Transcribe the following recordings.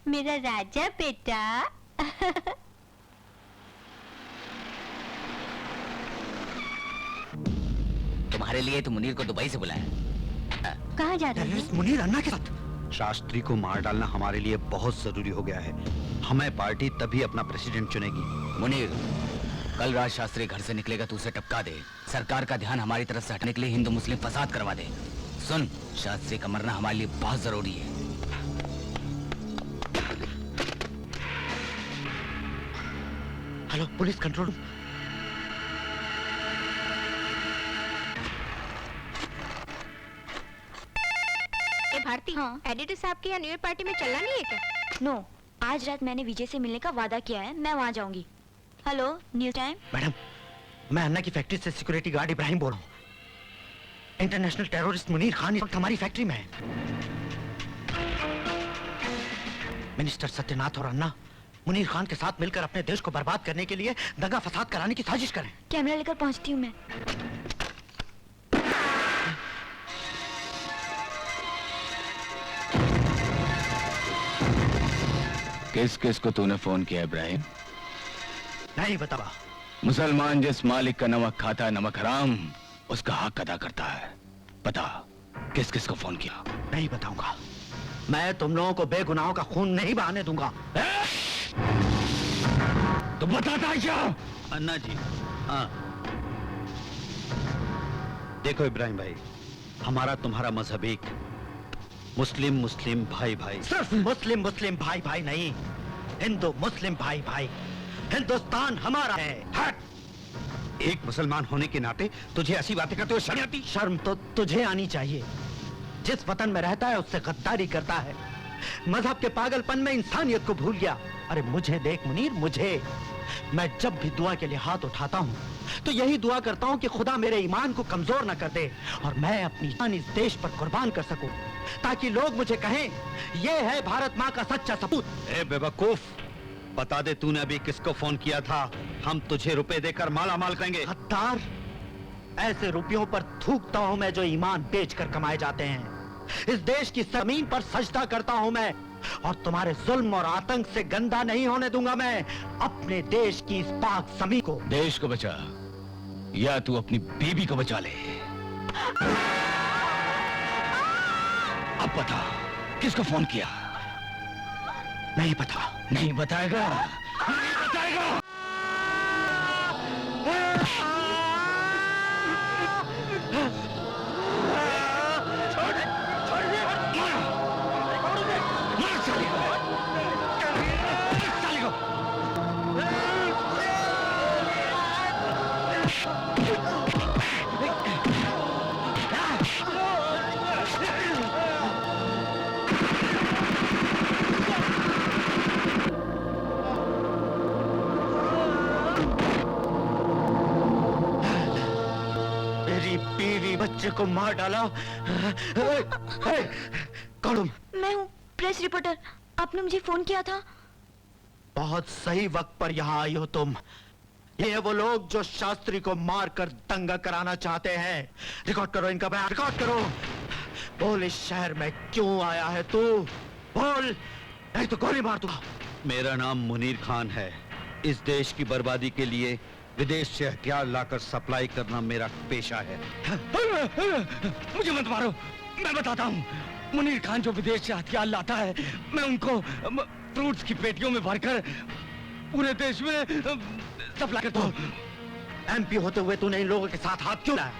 मेरा राजा बेटा। तुम्हारे लिए तो मुनीर को दुबई से बुलाया। कहाँ जा रहे हैं? मुनीर अन्ना के साथ। शास्त्री को मार डालना हमारे लिए बहुत जरूरी हो गया है। हमें पार्टी तभी अपना प्रेसिडेंट चुनेगी। मुनीर, कल रात शास्त्री घर से निकलेगा तो उसे टपका दे। सरकार का ध्यान हमारी तरफ से हटने के लिए हिंदू मुस्लिम फसाद करवा दे। सुन, शास्त्री का मरना हमारे लिए बहुत जरूरी है। Hello, police control. भारती, हाँ, एडिटर साहब के यहाँ न्यू ईयर पार्टी में चलना नहीं है क्या? नो, आज रात मैंने विजय से मिलने का वादा किया है, मैं वहाँ जाऊंगी। Hello, news time. मैडम, मैं अन्ना की फैक्ट्री से सिक्योरिटी गार्ड इब्राहिम बोल रहा हूँ। इंटरनेशनल टेररिस्ट मुनीर खान इस वक्त हमारी फैक्ट्री में है। मिनिस्टर सत्यनाथ और अन्ना मुनीर खान के साथ मिलकर अपने देश को बर्बाद करने के लिए दंगा फसाद कराने की साजिश करें। कैमरा लेकर पहुंचती हूँ मैं। किस किस को तूने फोन किया इब्राहिम? नहीं बतावा। मुसलमान जिस मालिक का नमक खाता है, नमक हराम, उसका हक अदा करता है। बता, किस किस को फोन किया? नहीं बताऊंगा। मैं तुम लोगों को बेगुनाहों का खून नहीं बहाने दूंगा। तो बताता है क्या? अन्ना जी, हाँ। देखो इब्राहिम भाई, हमारा तुम्हारा मजहब एक, मुस्लिम मुस्लिम भाई भाई। सिर्फ मुस्लिम मुस्लिम भाई भाई नहीं, हिंदू मुस्लिम भाई भाई। हिंदुस्तान हमारा है। हट। एक मुसलमान होने के नाते तुझे ऐसी बातें करते हुए शर्म आती? शर्म तो तुझे आनी चाहिए। जिस वतन में रहता है उससे गद्दारी करता है, मजहब के पागलपन में इंसानियत को भूल गया। अरे मुझे देख मुनीर, मुझे, मैं जब भी दुआ के लिए हाथ उठाता हूँ तो यही दुआ करता हूँ कि खुदा मेरे ईमान को कमजोर न कर दे और मैं अपनी जान इस देश पर कुर्बान कर सकूं, ताकि लोग मुझे कहें ये है भारत माँ का सच्चा सपूत। ए बेवकूफ, बता दे तूने अभी किसको फोन किया था? हम तुझे रुपए देकर माला माल करेंगे। गद्दार, ऐसे रुपयों पर थूकता हूँ मैं जो ईमान बेचकर कमाए जाते हैं। इस देश की जमीन पर सजदा करता हूँ मैं, और तुम्हारे जुल्म और आतंक से गंदा नहीं होने दूंगा मैं अपने देश की इस पाक जमीन को। देश को बचा या तू अपनी बीबी को बचा ले। अब बता, किसको फोन किया? नहीं पता। नहीं बताएगा? नहीं बताएगा? बीवी बच्चे को मार डाला। कौन? मैं हूँ, प्रेस रिपोर्टर। आपने मुझे फोन किया था। बहुत सही वक्त पर यहाँ आई हो तुम। ये है वो लोग जो शास्त्री को मारकर दंगा कराना चाहते हैं। रिकॉर्ड करो इनका बयान, रिकॉर्ड करो। बोल, इस शहर में क्यों आया है तू? बोल, नहीं तो गोली मार दूंगा। मेरा नाम मुनीर खान है। इस देश की बर्बादी के लिए विदेश से हथियार लाकर सप्लाई करना मेरा पेशा है। मुझे मत मारो, मैं बताता हूँ। मुनीर खान जो विदेश से हथियार लाता है, मैं उनको फ्रूट्स की पेटियों में भरकर पूरे देश में सप्लाई करता हूँ। एमपी होते हुए तूने इन लोगों के साथ हाथ क्यों लाया?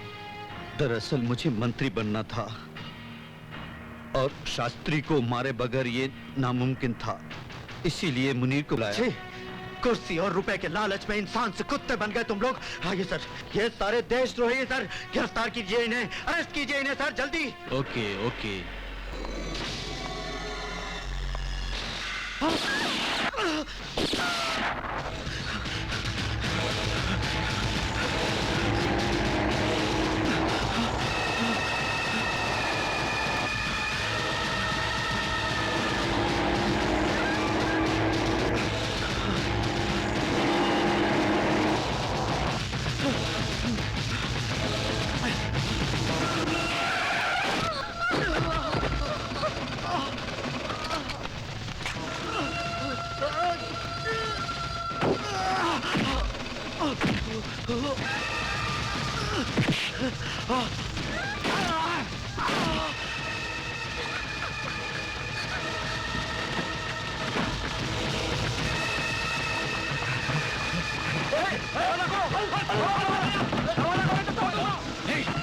दरअसल मुझे मंत्री बनना था और शास्त्री को मारे बगैर ये नामुमकिन था, इसीलिए मुनीर को लाया। कुर्सी और रुपए के लालच में इंसान से कुत्ते बन गए तुम लोग। आइए सर, ये सारे देशद्रोही सर, गिरफ्तार कीजिए इन्हें, अरेस्ट कीजिए इन्हें सर, जल्दी। Okay okay.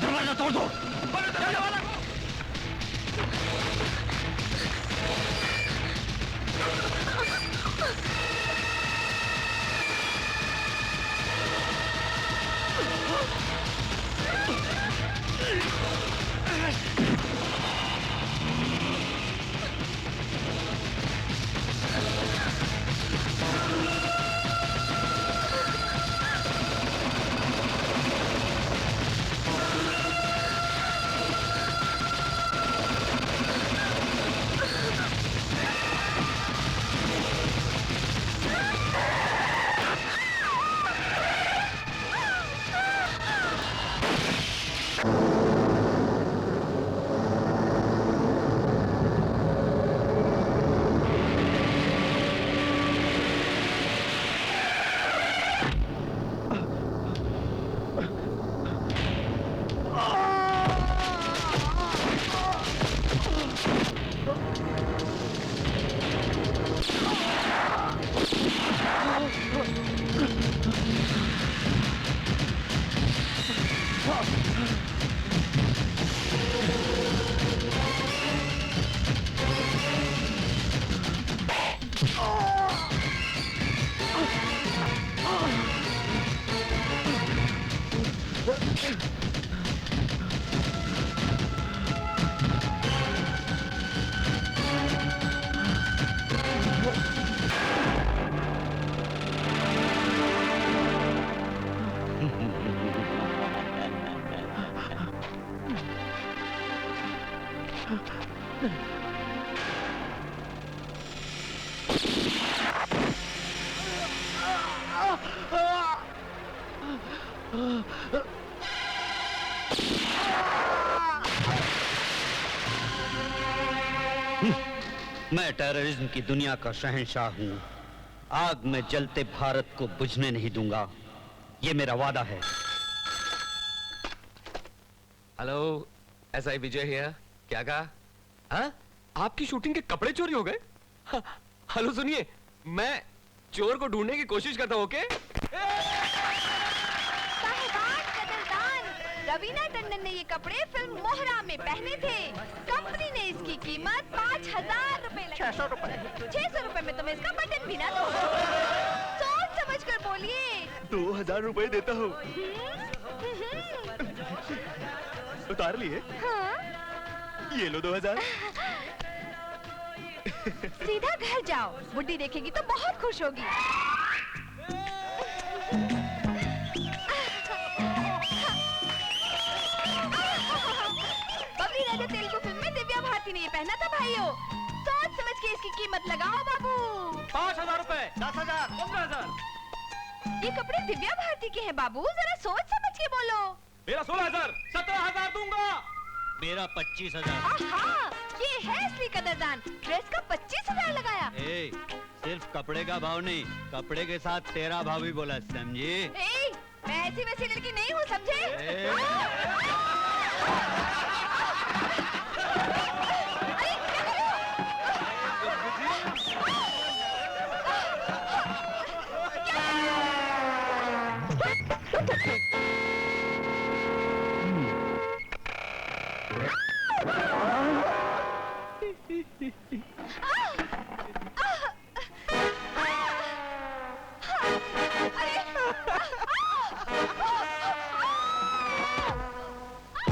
दरवाजा तोड़ दो। मैं टेररिज्म की दुनिया का शहंशाह हूँ। आग में जलते भारत को बुझने नहीं दूंगा, ये मेरा वादा है। Hello, SI Vijay here. क्या कहा? हाँ? आपकी शूटिंग के कपड़े चोरी हो गए? हेलो सुनिए, मैं चोर को ढूंढने की कोशिश करता हूँ। ओके? रवीना टंडन ने ये कपड़े फिल्म मोहरा में पहने थे। कंपनी ने इसकी कीमत 5,000 रुपए लगाई। 600 रुपए। 600 रुपए में तुम्हें इसका बटन भी ना दो। सोच समझ कर बोलिए। 2,000 रुपए देता हूँ। उतार लिए? हाँ? ये लो 2,000। सीधा घर जाओ, बुड्ढी देखेगी तो बहुत खुश होगी। तेलुगु फिल्म में दिव्या भारती ने ये पहना था भाइयों। सोच समझ के इसकी कीमत लगाओ बाबू। 5,000 रुपए। 10,000। 15,000। ये कपड़े दिव्या भारती के हैं बाबू, जरा सोच समझ के बोलो। मेरा 16,000। 17,000 दूंगा। मेरा 25,000। आहा, ये है असली कदरदान। ड्रेस का 25,000 लगाया। ए, सिर्फ कपड़े का भाव नहीं, कपड़े के साथ तेरा भाव भी बोला, समझी? ए, मैं ऐसी वैसी लड़की नहीं हूँ, समझे?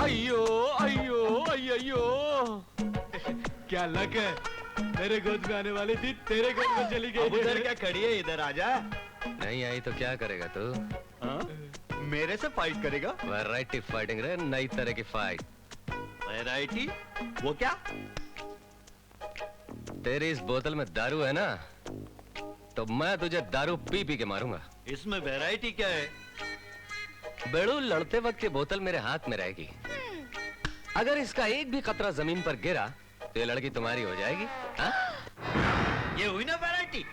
अयो अयो अयो, क्या लक है, मेरे गोद में आने वाली थी, तेरे गोद में चली गई। उधर क्या खड़ी है, इधर आजा। नहीं आई तो क्या करेगा तू? मेरे से फाइट करेगा? वैरायटी फाइटिंग रे, नई तरह की फाइट। वैरायटी? वो क्या? तेरी इस बोतल में दारू है ना, तो मैं तुझे दारू पी पी के मारूंगा। इसमें वैरायटी क्या है? बेड़ू लड़ते वक्त ये बोतल मेरे हाथ में रहेगी। अगर इसका एक भी कतरा जमीन पर गिरा तो ये लड़की तुम्हारी हो जाएगी। हाँ? ये हुई ना variety.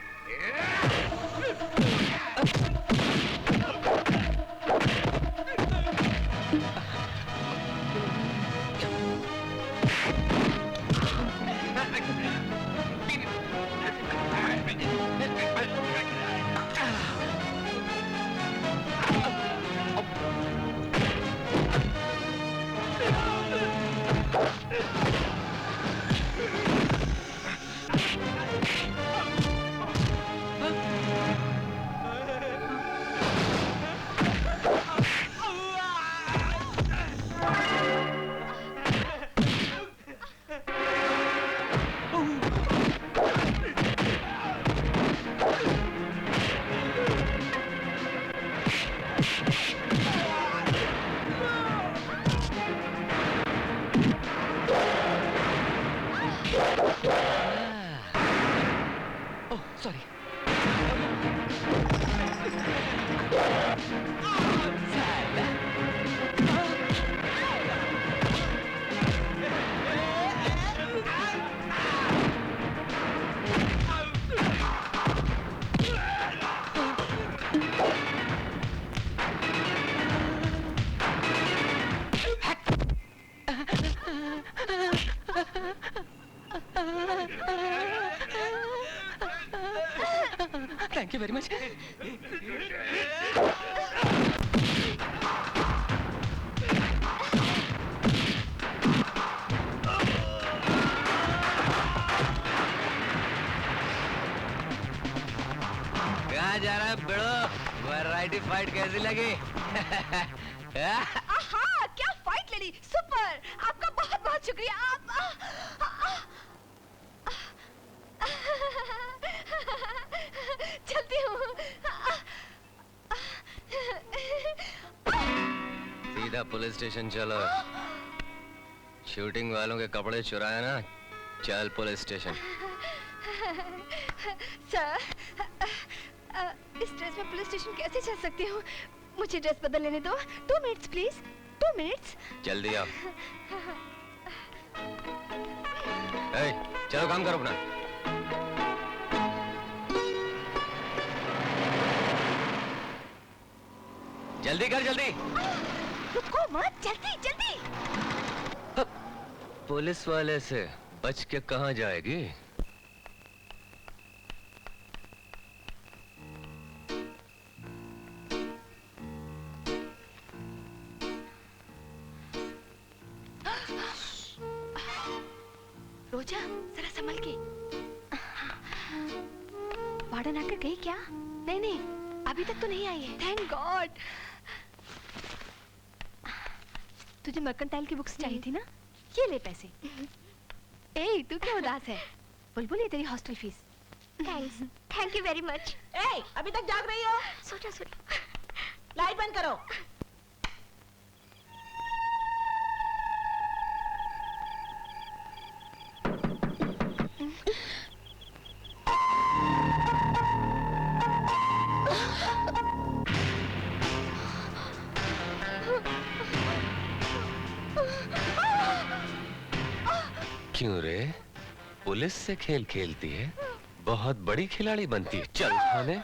Sorry. Thank you very much. कहाँ जा रहा है बेड़ो? वैरायटी फाइट कैसी लगी? आहा, क्या फाइट लड़ी, सुपर। आपका बहुत बहुत शुक्रिया। आप चलती हूँ। सीधा पुलिस स्टेशन चलो। शूटिंग वालों के कपड़े चुराए ना, चल पुलिस स्टेशन। सर, इस ड्रेस में पुलिस स्टेशन कैसे चल सकती हूँ? मुझे ड्रेस बदल लेने दो। 2 मिनट्स प्लीज, 2 मिनट्स। जल्दी आओ। चलो काम करो अपना। जल्दी कर, जल्दी। रुको मत, जल्दी जल्दी। पुलिस वाले से बच के कहाँ जाएगी? रोजा, जरा संभल के। वार्डन आकर गई क्या? नहीं नहीं, अभी तक तो नहीं आई है। Thank God. तुझे मर्केंटाइल की बुक्स चाहिए थी ना? ये ले पैसे। ए, तू क्यों उदास है? बुलबुल, ये तेरी hostel fees. Thanks, thank you very much. ए, अभी तक जाग रही हो? सोचा सोचा। लाइट बंद करो। क्यों रे? पुलिस से खेल खेलती है, बहुत बड़ी खिलाड़ी बनती है। चल थाने।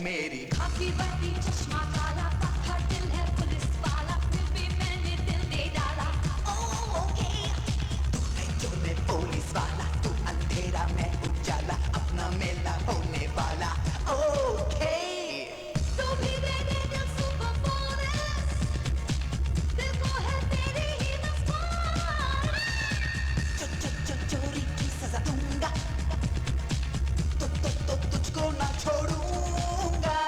मेरी खाकी वर्दी चश्मा काला पत्थर दिल है पुलिस वाला फिर भी मैंने दिल दे डाला ओके तू है जो मैं पुलिस वाला तू अंधेरा मैं उजाला अपना मेला होने वाला ओके तू भी दे दे दिल सुपर बोनस दिल को है तेरी ही मस्ताना चोरी की सजा दूंगा तो तुझको ना छोड़ूंगा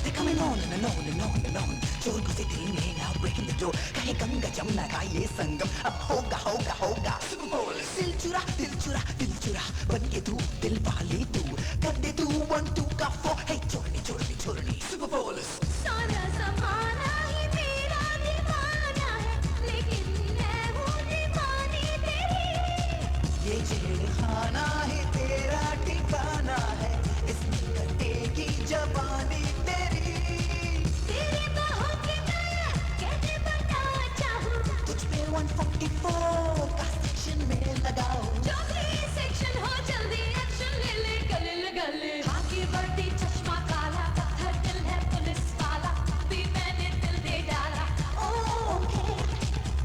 They're coming on and on and on and on. चोर घुसे दिल में now breaking the door. कहे गंगा जमुना का ये संगम अब होगा होगा होगा. दिल चुरा बन के तू दिल वाली तू कर दे तू 1 2 का 4. Hey छोड़नी Super Bowlers. सारा ज़माना ही मेरा दीवाना है लेकिन मैं हूँ दीवानी तेरी ये जेल खाना है तेरा ठिकाना है इसमें कटेगी जवानी तेरी तेरी बाहों की मैं कैसे बनना चाहूँ तुझ पे 144 का सेक्शन में लगाओ जो भी सेक्शन हो जल्दी एक्शन ले ले गले लगा ले खाकी वर्दी चश्मा काला पत्थर दिल है पुलिस वाला भी मैंने दिल दे डाला ओके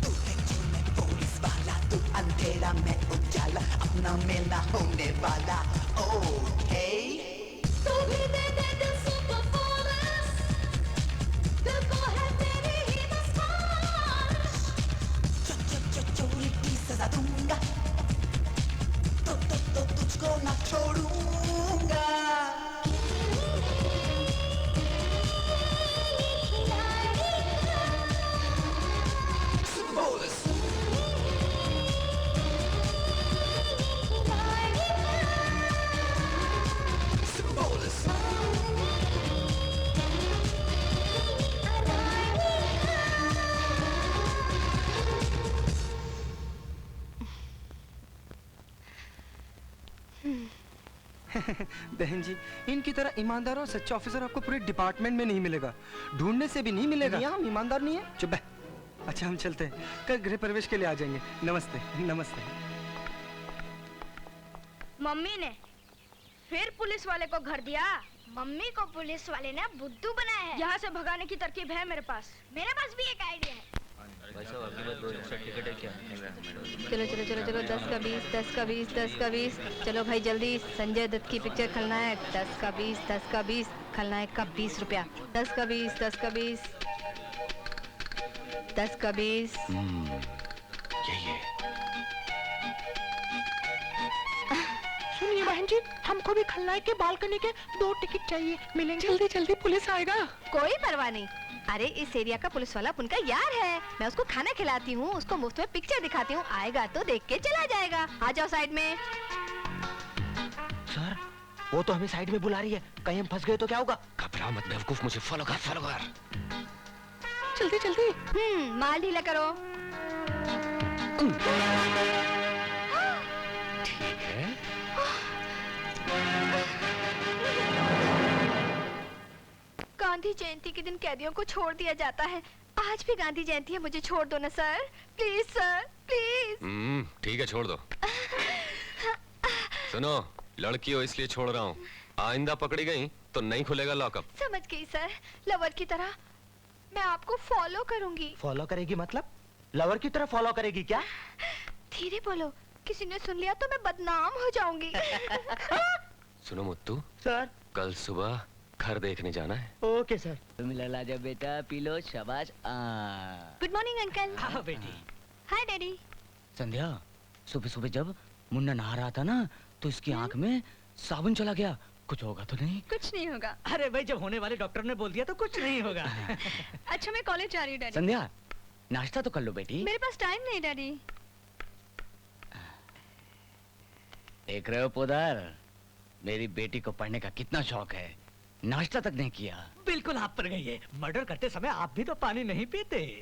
तू है जो मैं पुलिस वाला तू अंधेरा मैं उजाला अपना मेला होने वाला ओके तू भी दे दे दिल सुपर बोनस दिल को है तेरी ही मस्ताना चोरी की सजा दूंगा तो तुझको ना छोड़ूंगा Super Bowlers. Super Bowlers. बहन जी, इनकी तरह ईमानदार और सच्चा ऑफिसर आपको पूरे डिपार्टमेंट में नहीं मिलेगा, ढूंढने से भी नहीं मिलेगा। हम ईमानदार नहीं है। चुप है। अच्छा हम चलते हैं, कल गृह प्रवेश के लिए आ जाएंगे। नमस्ते नमस्ते। मम्मी ने फिर पुलिस वाले को घर दिया। मम्मी को पुलिस वाले ने बुद्धू बनाया है। यहाँ से भगाने की तरकीब है मेरे पास भी एक आइडिया है। चलो चलो चलो चलो 10 का 20 10 का 20 10 का 20 चलो भाई जल्दी। संजय दत्त की पिक्चर खलनायक 10 का 20 10 का 20 खलनायक का 20 रुपया 10 का 20 10 का 20 10 का 20। यही है। सुनिए बहन जी, हमको भी खलनायक के बालकनी के 2 टिकट चाहिए, मिलेंगे? जल्दी जल्दी पुलिस आएगा। कोई परवाह नहीं। अरे इस एरिया का पुलिस वाला उनका यार है। मैं उसको खाना खिलाती हूँ, उसको मुफ्त में पिक्चर दिखाती हूँ, आएगा तो देख के चला जाएगा। आ जाओ साइड में। सर वो तो हमें साइड में बुला रही है, कहीं हम फंस गए तो क्या होगा? घबरा मत बेवकूफ, मुझे फॉलो कर। जल्दी जल्दी। माल ढीला करो। गांधी जयंती के दिन कैदियों को छोड़ दिया जाता है। आज भी गांधी जयंती है, मुझे छोड़ दो ना सर, प्लीज सर प्लीज। ठीक है छोड़ दो। सुनो, लड़की हो इसलिए छोड़ रहा हूँ, आइंदा पकड़ी गई तो नहीं खुलेगा लॉकअप। समझ गई सर, लवर की तरह मैं आपको फॉलो करूंगी। फॉलो करेगी मतलब? लवर की तरह फॉलो करेगी क्या? धीरे बोलो, किसी ने सुन लिया तो मैं बदनाम हो जाऊंगी। सुनो मुत्तू सर कल सुबह घर देखने जाना है। Okay sir. मिला जा बेटा, पी लो, शाबाश। Good morning uncle. हाँ बेटी। हाय डैडी। संध्या, सुबह सुबह जब मुन्ना नहा रहा था ना तो इसकी आंख में साबुन चला गया, कुछ होगा तो नहीं? कुछ नहीं होगा। अरे भाई जब होने वाले डॉक्टर ने बोल दिया तो कुछ नहीं होगा। अच्छा मैं कॉलेज जा रही हूँ डैडी। संध्या नाश्ता तो कर लो बेटी। मेरे पास टाइम नहीं डैडी। देख रहे हो पोदार, मेरी बेटी को पढ़ने का कितना शौक है, नाश्ता तक नहीं किया। बिल्कुल आप पर गई है। मर्डर करते समय आप भी तो पानी नहीं पीते।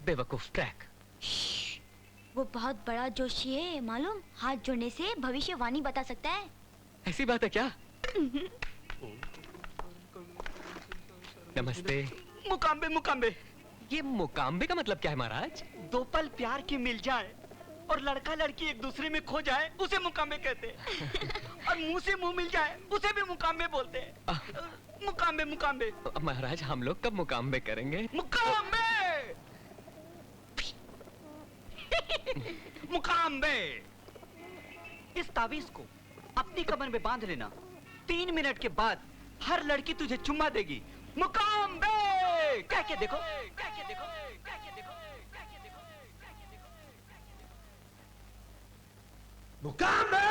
बेवकूफ ट्रैक। वो बहुत बड़ा जोशी है मालूम, हाथ जोड़ने से भविष्यवाणी बता सकता है। ऐसी बात है क्या? नमस्ते। मुकाम्बे मुकाम्बे। ये मुकाम्बे का मतलब क्या है महाराज? दो पल प्यार की मिल जाए और लड़का लड़की एक दूसरे में खो जाए उसे मुकाम्बे कहते हैं। और मुंह से मुंह मिल जाए उसे भी मुकाम्बे बोलते हैं। मुकाम्बे मुकाम्बे। महाराज हम लोग कब मुकाम्बे करेंगे? मुकाम्बे मुकाम्बे। इस तावीज को अपनी कमर में बांध लेना। 3 मिनट के बाद हर लड़की तुझे चुम्मा देगी। मुकाम्बे कह के देखो, कह के देखो, कह के देखो, कह के देखो, कह के देखो। मुकाम्बे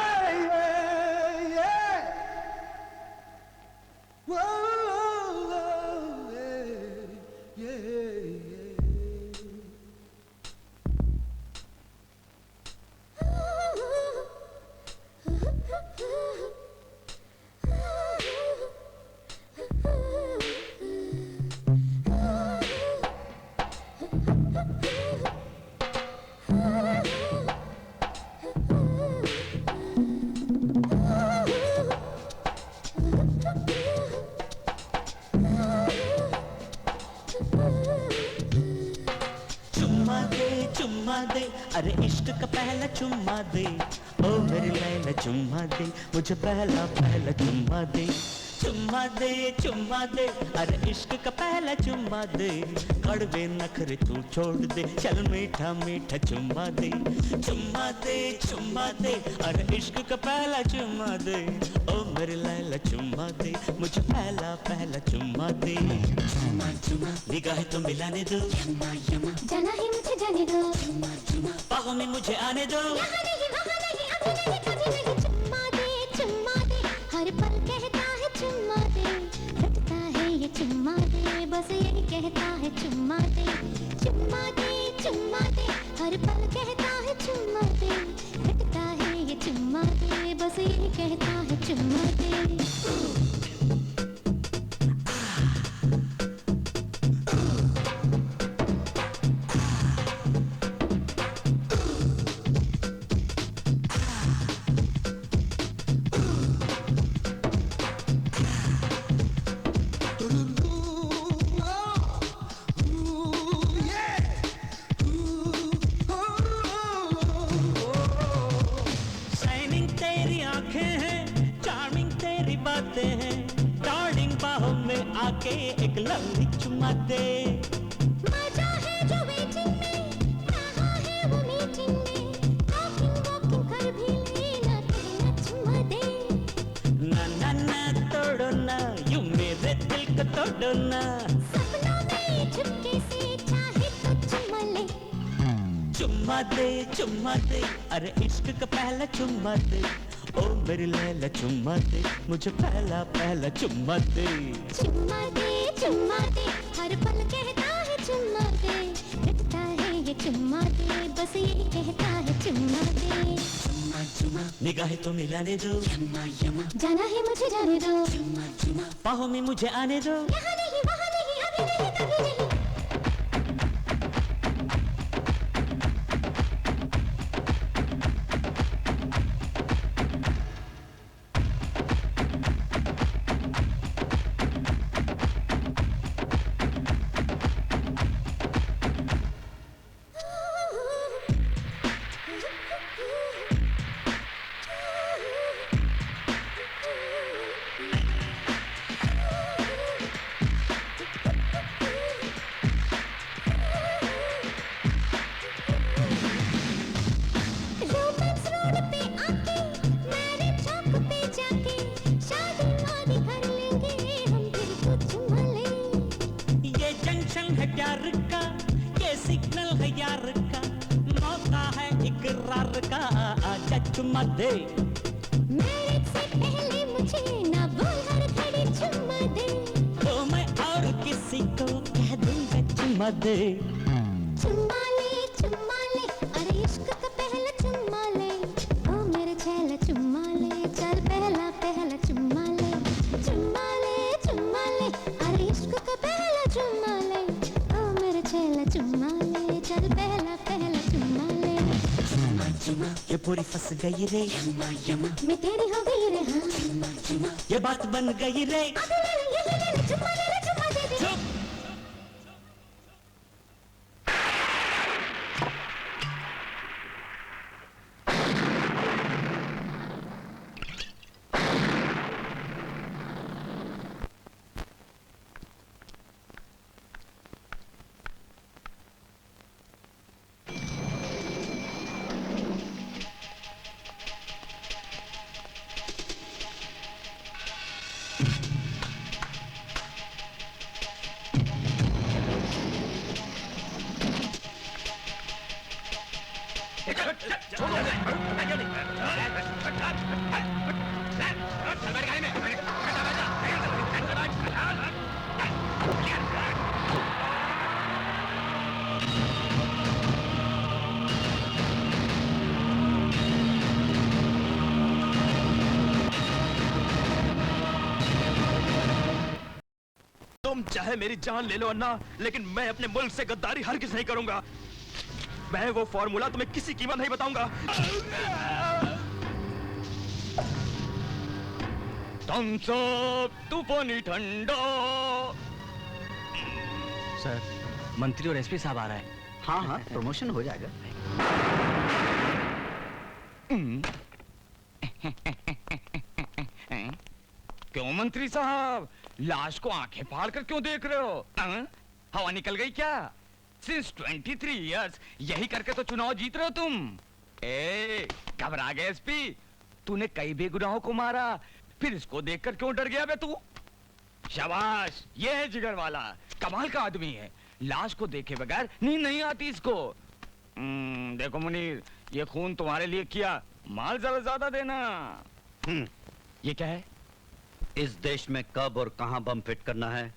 चुम्मा दे, अरे इश्क का पहला चुम्मा दे, ओ मेरी लैला चुम्मा दे, मुझे पहला पहला चुम्मा दे। चुम्मा दे चुम्मा दे, अरे इश्क का पहला चुम्मा दे, कड़वे नखरे तू छोड़ दे, चल मीठा मीठा चुम्मा दे। चुम्मा दे, अरे इश्क का पहला चुम्मा दे, ओ मेरी लैला चुम्मा दे, मुझे पहला पहला चुम्मा दे। निगाहें तो मिलाने दो, जाना ही मुझे जाने दो, बाहों में मुझे आने दो, यहाँ नहीं वहाँ नहीं अभी नहीं कभी नहीं। चुम्मा दे हर पल कहता है चुम्मा दे, रटता है ये चुम्मा दे, बस यही कहता है चुम्मा दे। चुम्मा दे हर पल कहता है चुम्मा दे, रटता है ये चुम्मा दे, बस यही कहता है चुम्मा दे। आके एक लवली चुम्मा दे, मजा है जो वेटिंग में, कहाँ है वो मीटिंग में, टॉकिंग वॉकिंग कर भी लेना, कहना चुम्मा दे। ना ना ना तोड़ो ना, यूं मेरे दिल को तोड़ो ना, सपनों में चुपके से चाहे तो चुम्मा ले। चुम्मा दे, अरे इश्क का पहला चुम्मा दे, ओ मेरी लैला चुम्मा दे, मुझे पहला पहला चुम्मा दे। चुम्मा दे हर पल कहता है चुम्मा दे, रटता है ये चुम्मा दे, बस यही कहता है चुम्मा दे। निगाहें तो मिलाने दो, जाना है मुझे जाने दो, बाहों में मुझे आने दो, यहाँ नहीं वहाँ नहीं अभी नहीं कभी नहीं। चुम्मा दे, मैरिज से पहले मुझे ना बोल हर घड़ी चुम्मा दे, तो मैं और किसी को कह दूंगा चुम्मा दे। चुम्मा ले, अरे इश्क का पहला चुम्मा ले, ओ मेरे छैला चुम्मा ले, चल पहला पहला चुम्मा ले। चुम्मा ले, अरे इश्क का पहला चुम्मा ले, ओ मेरे छैला चुम्मा ले। ये पूरी फंस गई रे मैं तेरी हो गई रे हाँ ये बात बन गई रे अबे ले ले चुम्मा दे दे चुप तुम चाहे मेरी जान ले लो अन्ना, लेकिन मैं अपने मुल्क से गद्दारी हरगिज़ नहीं करूंगा। मैं वो फॉर्मूला तुम्हें किसी कीमत नहीं बताऊंगा। थम्स अप, तूफानी ठंडा। सर, मंत्री और एसपी साहब आ रहा है। हाँ हाँ, प्रमोशन हो जाएगा। क्यों मंत्री साहब, लाश को आंखें फाड़ कर क्यों देख रहे हो? हवा निकल गई क्या? सिंस 23 इयर्स यही करके तो चुनाव जीत रहे हो तुम। ए, घबरा गए एसपी? तूने कई बेगुनाहों को मारा, फिर इसको देखकर क्यों डर गया बे तू? शाबाश, ये है जिगर वाला, कमाल का आदमी है। लाश को देखे बगैर नींद नहीं आती इसको। देखो मुनीर, ये खून तुम्हारे लिए किया, माल जरा ज्यादा देना। ये क्या है? इस देश में कब और कहां बम फिट करना है,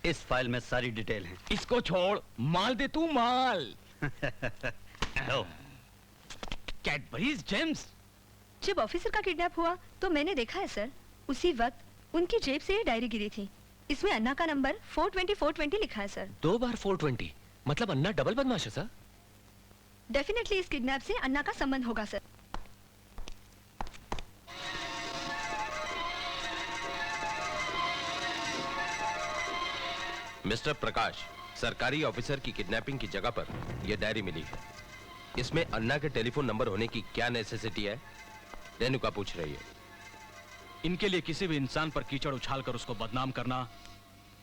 इस फाइल में सारी डिटेल है। इसको छोड़, माल दे तू, माल। Cadbury's Gems. जब ऑफिसर का किडनैप हुआ तो मैंने देखा है सर, उसी वक्त उनकी जेब से ये डायरी गिरी थी। इसमें अन्ना का नंबर 420 लिखा है सर। 2 बार 420, मतलब अन्ना डबल बदमाश है सर। डेफिनेटली इस किडनैप से अन्ना का संबंध होगा सर। मिस्टर प्रकाश, सरकारी ऑफिसर की किडनैपिंग की जगह पर यह डायरी मिली है। इसमें अन्ना के टेलीफोन नंबर होने की क्या नेसेसिटी है? रेणुका पूछ रही है। इनके लिए किसी भी इंसान पर कीचड़ उछालकर उसको बदनाम करना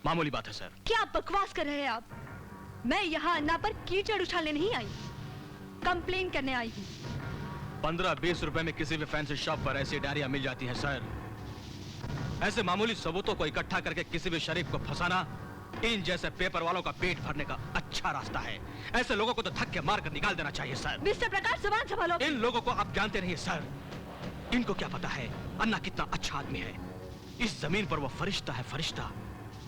मामूली बात है सर। क्या बकवास कर रहे हैं आप? मैं यहाँ अन्ना पर कीचड़ उछालने नहीं आई, कंप्लेन करने आई हूँ। 15-20 रुपए में किसी भी फैंसी शॉप पर ऐसी डायरियां मिल जाती है सर। ऐसे मामूली सबूतों को इकट्ठा करके किसी भी शरीफ को फंसाना इन जैसे पेपर वालों का पेट भरने का अच्छा रास्ता है। ऐसे लोगों को तो धक्के मार कर निकाल देना चाहिए सर। मिस्टर प्रकाश, जुबान संभालो। इन लोगों को आप जानते नहीं सर। इनको क्या पता है अन्ना कितना अच्छा आदमी है। इस जमीन पर वो फरिश्ता है, फरिश्ता।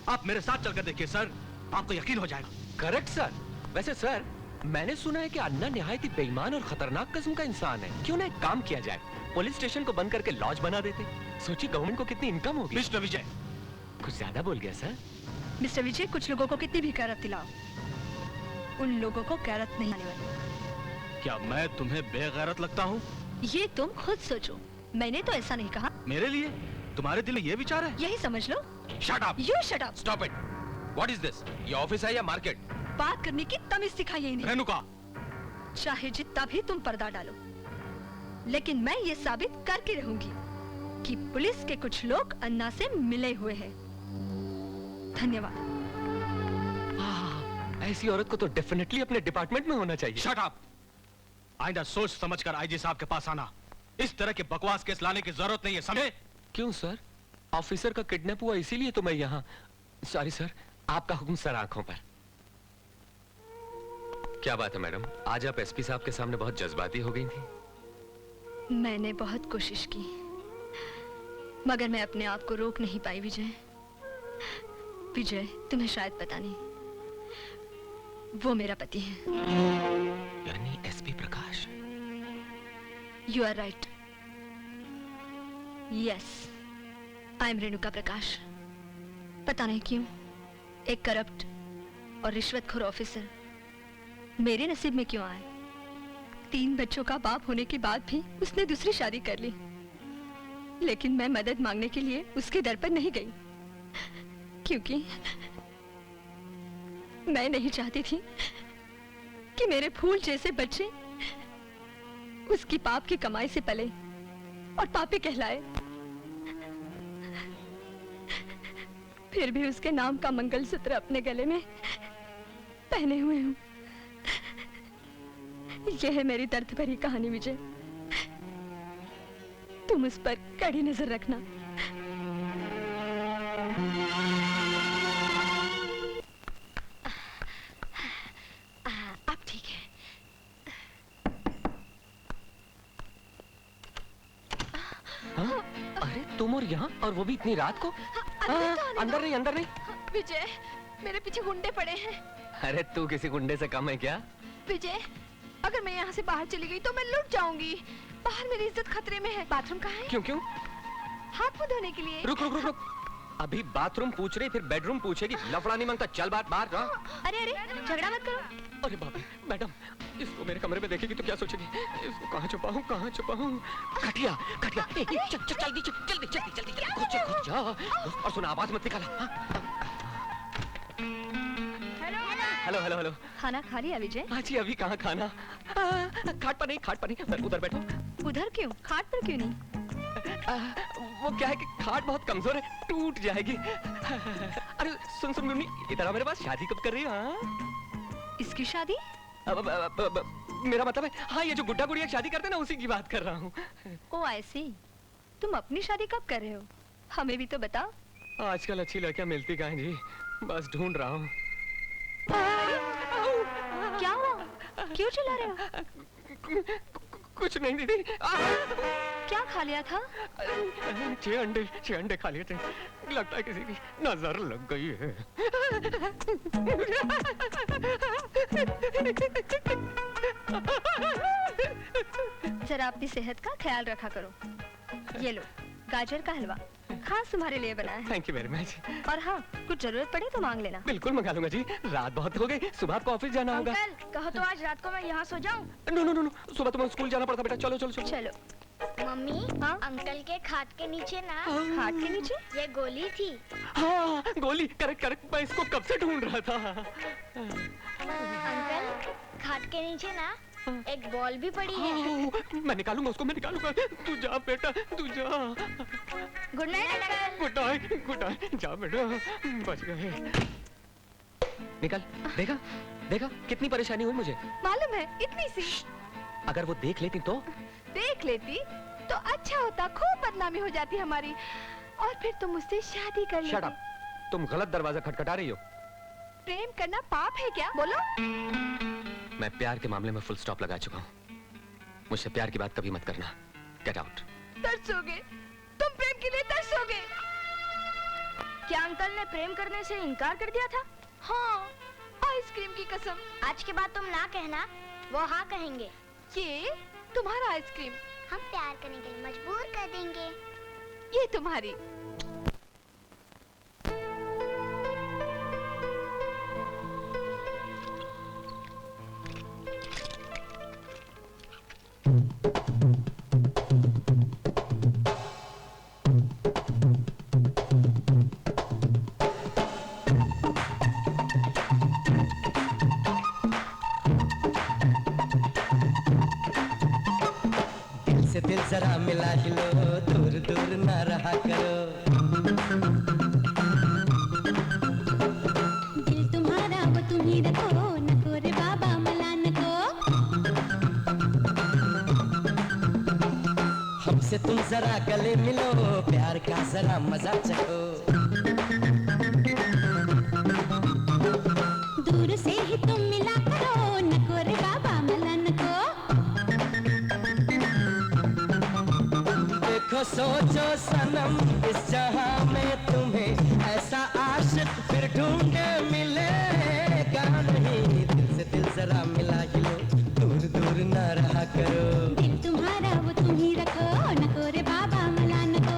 आप मेरे साथ चलकर देखिए सर, आपको यकीन हो जाएगा। Correct sir. वैसे सर, मैंने सुना है कि अन्ना निहायत ही बेईमान और खतरनाक किस्म का इंसान है। क्यों ना एक काम किया जाए, पुलिस स्टेशन को बंद करके लॉज बना देते। सोचिए गवर्नमेंट को कितनी इनकम होगी। मिस्टर विजय, कुछ ज्यादा बोल गया सर। मिस्टर विजय, कुछ लोगों को कितनी भी गैरत दिलाओ, उन लोगों को गैरत नहीं आने वाली। क्या मैं तुम्हें बेगैरत लगता हूँ? ये तुम खुद सोचो, मैंने तो ऐसा नहीं कहा। मेरे लिए तुम्हारे दिल में ये विचार है? यही समझ लो। Shut up! You shut up! Stop it! What is this? ये ऑफिस है या मार्केट? बात करने की तमीज सिखाइए इन्हें। रेणुका, चाहे जितना भी तुम पर्दा डालो, लेकिन मैं ये साबित करके रहूंगी कि पुलिस के कुछ लोग अन्ना से मिले हुए हैं। धन्यवाद। ऐसी औरत को तो डेफिनेटली अपने डिपार्टमेंट में होना चाहिए। Shut up! आइंदा सोच समझकर आईजी साहब के पास आना। इस तरह के बकवास केस लाने की जरूरत नहीं है, समझे? क्यों सर? ऑफिसर का किडनैप हुआ इसीलिए तो मैं यहाँ। सॉरी सर, आपका हुक्म सर आंखों पर। क्या बात है मैडम, आज आप एसपी साहब के सामने बहुत जज्बाती हो गई थी। मैंने बहुत कोशिश की, मगर मैं अपने आप को रोक नहीं पाई। विजय, विजय, तुम्हें शायद पता नहीं, वो मेरा पति है। यानी SP Prakash. You are right. Yes, I am Renuka Prakash. पता नहीं क्यों एक करप्ट और रिश्वतखोर ऑफिसर मेरे नसीब में क्यों आए, 3 बच्चों का बाप होने के बाद भी उसने दूसरी शादी कर ली, लेकिन मैं मदद मांगने के लिए उसके दर पर नहीं गई, क्योंकि मैं नहीं चाहती थी कि मेरे फूल जैसे बच्चे उसकी पाप की कमाई से पले और पापी कहलाए। फिर भी उसके नाम का मंगलसूत्र अपने गले में पहने हुए हूं। यह है मेरी दर्द भरी कहानी विजय, तुम उस पर कड़ी नजर रखना। अब ठीक है। हाँ? अरे तुम और यहाँ, और वो भी इतनी रात को? अंदर नहीं, अंदर नहीं। विजय, मेरे पीछे गुंडे पड़े हैं। अरे तू किसी गुंडे से कम है क्या? विजय, अगर मैं यहाँ से बाहर चली गई तो मैं लुट जाऊंगी। बाहर मेरी इज्जत खतरे में है। बाथरूम कहाँ है? क्यों क्यों? हाथ मुंह धोने के लिए। रुक रुक रुक रुक। अभी बाथरूम पूछ रही, फिर बेडरूम पूछेगी। लफड़ा नहीं मांगता, चल बाहर जा। अरे अरे, झगड़ा मत करो। अरे बाप रे, मैडम, इसको मेरे कमरे में देखेगी तो क्या सोचेगी? इसको कहाँ छुपाऊं, कहाँ छुपाऊं? खटिया, खटिया, जल्दी जल्दी जल्दी जल्दी घुस जा। और सुन, आवाज मत निकाला। Hello hello hello. खाना खा लिया विजय? हाँ जी, अभी कहाँ खाना? खाट पर नहीं, खाट पर नहीं, उधर बैठो। उधर क्यों? खाट पर क्यों नहीं? वो क्या है कि खाट बहुत कमजोर है, टूट जाएगी। अरे सुन सुन मुन्नी, इधर आ मेरे पास। शादी कब कर रही हो? हाँ? इसकी शादी? मेरा मतलब है, हाँ, ये जो गुड्डा गुड़िया शादी करते हैं ना, उसी की बात कर रहा हूँ। ओ ऐसी। तुम अपनी शादी कब कर रहे हो? हमें भी तो बताओ। आजकल अच्छी लड़कियां मिलती कहाँ जी, बस ढूंढ रहा हूँ। क्या हुआ? क्यों चिल्ला रहे हो? कुछ नहीं दीदी। क्या खा लिया था? 6 अंडे खा लिए थे। लगता है किसी की नजर लग गई है। जरा अपनी सेहत का ख्याल रखा करो। ये लो, गाजर का हलवा खास तुम्हारे लिए बनाया है। Thank you very much. और हाँ, कुछ जरूरत पड़े तो मांग लेना। बिल्कुल मंगा लूंगा जी। रात बहुत हो गई, सुबह आपको ऑफिस जाना होगा। अंकल, कहो तो आज रात को मैं यहाँ सो जाऊँ? नो नो नो नो, सुबह तुम्हें स्कूल जाना पड़ता बेटा। चलो चलो चलो। चलो। मम्मी, अंकल के खाट के नीचे ना, खाट के नीचे ये गोली थी। हाँ, गोली, करेक्ट करेक्ट, मैं इसको कब से ढूंढ रहा था। अंकल, खाट के नीचे ना एक बॉल भी पड़ी है। मैं निकालूंगा उसको, मैं निकालूंगा। तू जा बेटा, तू जा। Good night uncle. Good night, good night. जा बेटा, बच गए। निकल। देखा देखा कितनी परेशानी हुई मुझे। मालूम है, इतनी सी। अगर वो देख लेती तो? देख लेती तो अच्छा होता, खूब बदनामी हो जाती हमारी, और फिर तुम मुझसे शादी कर लेती। शट अप, तुम गलत दरवाजा खटखटा रही हो। प्रेम करना पाप है क्या? बोलो। मैं प्यार के मामले में फुल स्टॉप लगा चुका हूँ। मुझसे प्यार की बात कभी मत करना। Get out. तरसोगे, तुम प्रेम के लिए तरसोगे। क्या अंकल ने प्रेम करने से इनकार कर दिया था? हाँ, आइसक्रीम की कसम। आज के बाद तुम ना कहना, वो हाँ कहेंगे। ये तुम्हारा आइसक्रीम हम प्यार करने के लिए मजबूर कर देंगे। ये तुम्हारी। से दिल जरा मिला ही लो, दूर दूर ना रहा करो। दिल तुम्हारा वो तुम ही रखो, नको रे बाबा मला नको। हमसे तुम जरा गले मिलो, प्यार का जरा मजा चखो। दूर से ही तुम मिला करो, नको रे बाबा मला नको। देखो सोचो सनम, इस जहां में तुम्हें ऐसा आशिक फिर ढूंढे मिलेगा नहीं। दिल से दिल जरा मिला ही लो, दूर दूर ना रहा करो। दिल तुम्हारा वो तुम ही रखो, नको रे बाबा मला नको।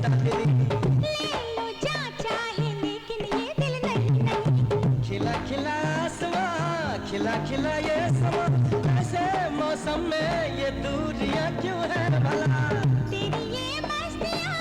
अदा तेरी। ले लो जा चाहे लेकिन ये दिल नहीं नहीं। खिला खिला आसमां, खिला खिला ये समा, ऐसे मौसम में ये दूरियां क्यों है भला? तेरी ये मस्तियाँ,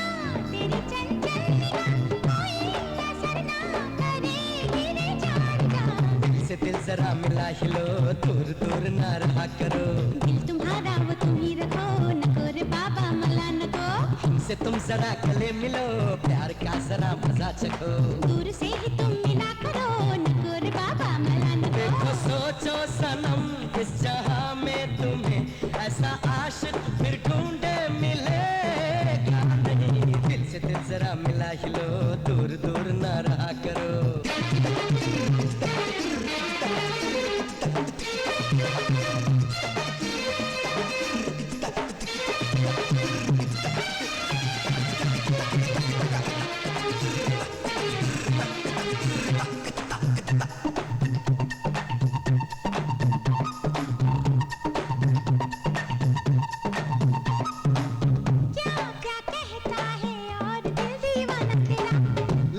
तेरी चंचल निगाह, कोई असर ना करेगी रे जान जा। दिल से दिल जरा मिला हिलो, दूर दूर ना रहा करो। दिल तुम्हारा वो तुम ही रखो, नको रे बाबा मला नको। हमसे तुम जरा गले मिलो, प्यार का जरा मजा चखो। दूर से ही तुम मिला करो, नको रे बाबा मला नको। देखो सोचो सनम, इस जहां में तुम्हें ऐसा आशिक फिर ढूंढे मिलेगा नहीं। दिल से दिल जरा मिला हिलो, दूर दूर ना रहा करो।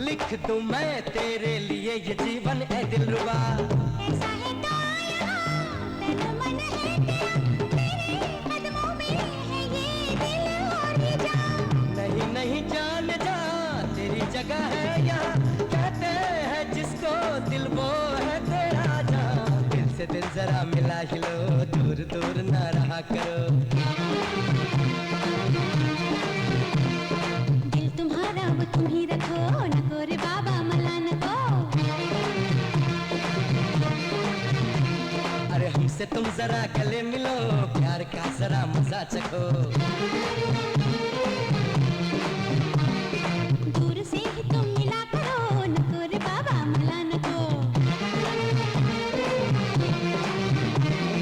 लिख दूं मैं तेरे लिए ये जीवन ए दिलरुबा। ऐसा है तो यहाँ तन मन है तेरा, तेरे कदमों में है ये दिल और ये जान। नहीं नहीं जान जा, तेरी जगह है यहाँ, कहते हैं जिसको दिल वो है तेरा जान। दिल से दिल जरा मिला हिलो, दूर दूर ना रहा करो। दिल तुम्हारा वो तुम ही रखो, नको रे बाबा मला नको। अरे हमसे तुम जरा गले मिलो, प्यार का जरा मजा चखो। दूर से ही तुम मिला करो, नको रे बाबा मला नको।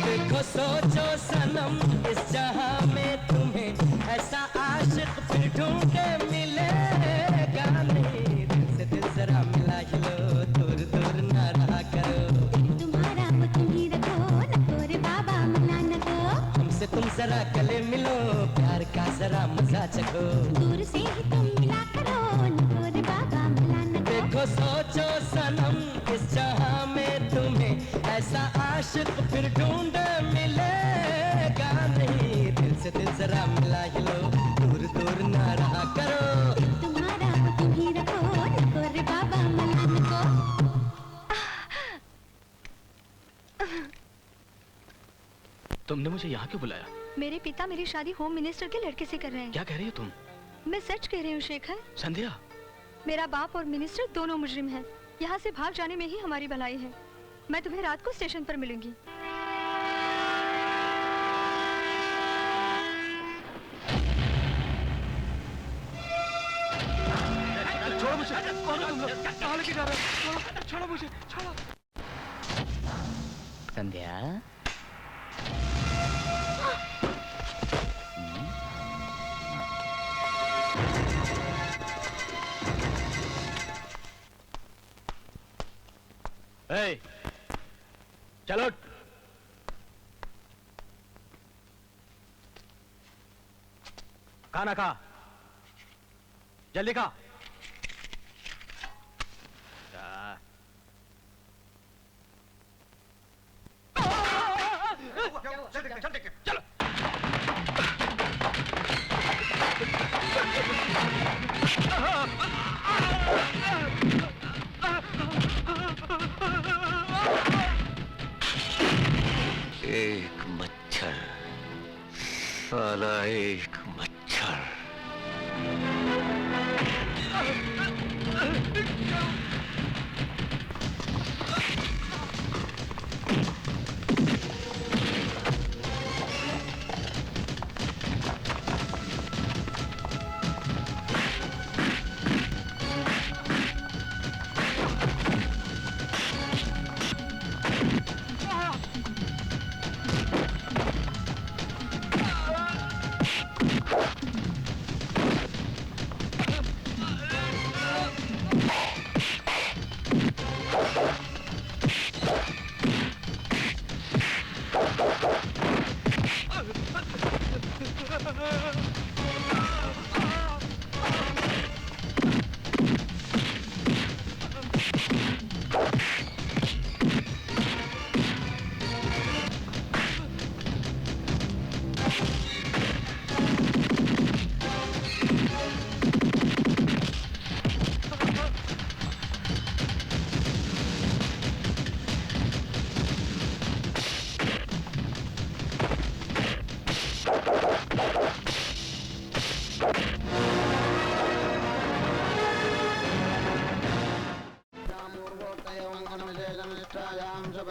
देखो सोचो सनम, इस जहां में तुम्हें ऐसा आशिक फिर ढूंढे मिलेगा नहीं। दिल से दिल जरा मिला हिलो, दूर दूर ना रहा करो। दिल तुम्हारा वो तुम ही रखो, नको रे बाबा मला नको। हमसे तुम जरा गले मिलो, प्यार का जरा मजा चखो। दूर से ही तुम मिला करो, नको रे बाबा मला नको। देखो सोचो सनम, इस जहां में तुम्हें ऐसा आशिक फिर ढूंढे मिलेगा नहीं। दिल से दिल जरा मिला हिलो, दूर दूर ना रहा करो। दिल तुम्हारा वो तुम ही रखो, नको रे बाबा मला नको। तुमने मुझे यहाँ क्यों बुलाया? मेरे पिता मेरी शादी होम मिनिस्टर के लड़के से कर रहे हैं। क्या कह रही हो तुम? मैं सच कह रही हूँ शेखर। संध्या, मेरा बाप और मिनिस्टर दोनों मुजरिम हैं। यहाँ से भाग जाने में ही हमारी भलाई है। मैं तुम्हें रात को स्टेशन पर मिलूंगी। छोड़ो मुझे, कौन हो तुम लोग? कहाँ लेके जा रहे हो? छोड़ो, छोड़ो मुझे, छोड़ो। संध्या, ए, चलो। खाना खा, जल्दी खा। चलो। एक मच्छर, साला एक मच्छर।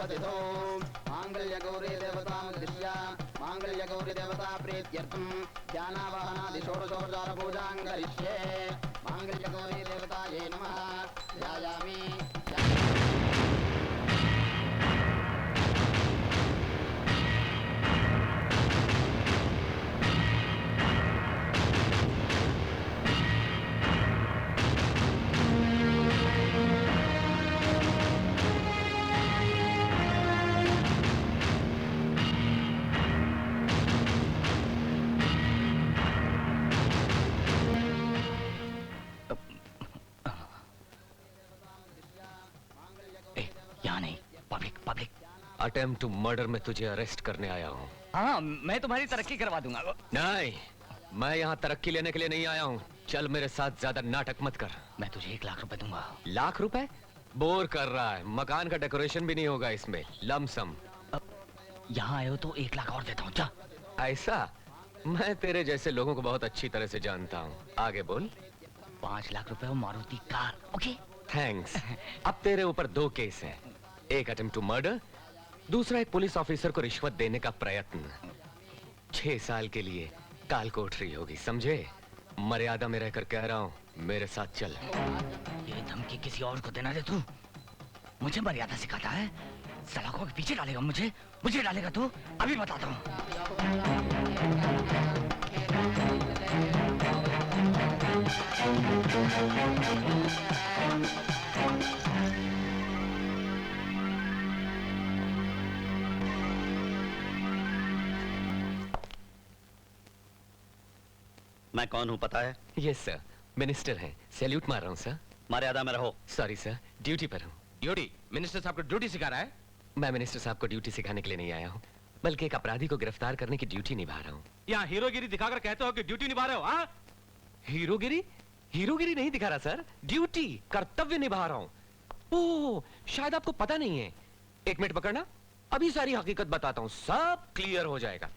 सर्वसिद्धो मांगल्य गौरी देवता दिव्या मांगल्य गौरी देवता प्रीत्यर्थम ध्यानावाहनादि षोडशोपचार पूजां करिष्ये मांगल्य गौरी देवतायै नमः ध्यायामि अटेम्प्ट टू मर्डर में तुझे अरेस्ट करने आया हूँ। हाँ, मैं तुम्हारी तरक्की करवा दूंगा। नहीं, मैं यहाँ तरक्की लेने के लिए नहीं आया हूँ। चल मेरे साथ ज्यादा नाटक मत कर। मैं तुझे 1 लाख रुपए दूंगा। लाख रुपए? बोर कर रहा है। मकान का डेकोरेशन भी नहीं होगा इसमें। लमसम। यहाँ आए हो तो 1 लाख और देता हूँ। जा। ऐसा? मैं तेरे जैसे लोगों को बहुत अच्छी तरह से जानता हूँ। आगे बोल। 5 लाख रुपए और मारुति कार। ओके? थैंक्स। अब तेरे ऊपर 2 केस हैं। एक अटेम्प्ट टू मर्डर, दूसरा एक पुलिस ऑफिसर को रिश्वत देने का प्रयत्न। 6 साल के लिए काल कोठरी होगी, समझे? मर्यादा में रहकर कह रहा हूँ, मेरे साथ चल। ये धमकी किसी और को देना दे तू। मुझे मर्यादा सिखाता है? सलाखों के पीछे डालेगा मुझे डालेगा तू? अभी बताता हूँ। मैं कौन हूँ पता है? यस सर, मिनिस्टर हैं। सैल्यूट मार रहा हूँ सर। मर्यादा में रहो। सॉरी सर, ड्यूटी पर हूँ। ड्यूटी? मिनिस्टर साहब को ड्यूटी सिखा रहा है? मैं मिनिस्टर साहब को ड्यूटी सिखाने के लिए नहीं आया हूँ, बल्कि एक अपराधी को गिरफ्तार करने की ड्यूटी निभा रहा हूँ। यहाँ हीरोगिरी दिखाकर कहते हो कि ड्यूटी निभा रहे हो? हाँ? हीरोगिरी? हीरोगिरी नहीं दिखा रहा सर, ड्यूटी, कर्तव्य निभा रहा हूँ। ओह, शायद आपको पता नहीं है। 1 मिनट पकड़ना, अभी सारी हकीकत बताता हूँ, सब क्लियर हो जाएगा।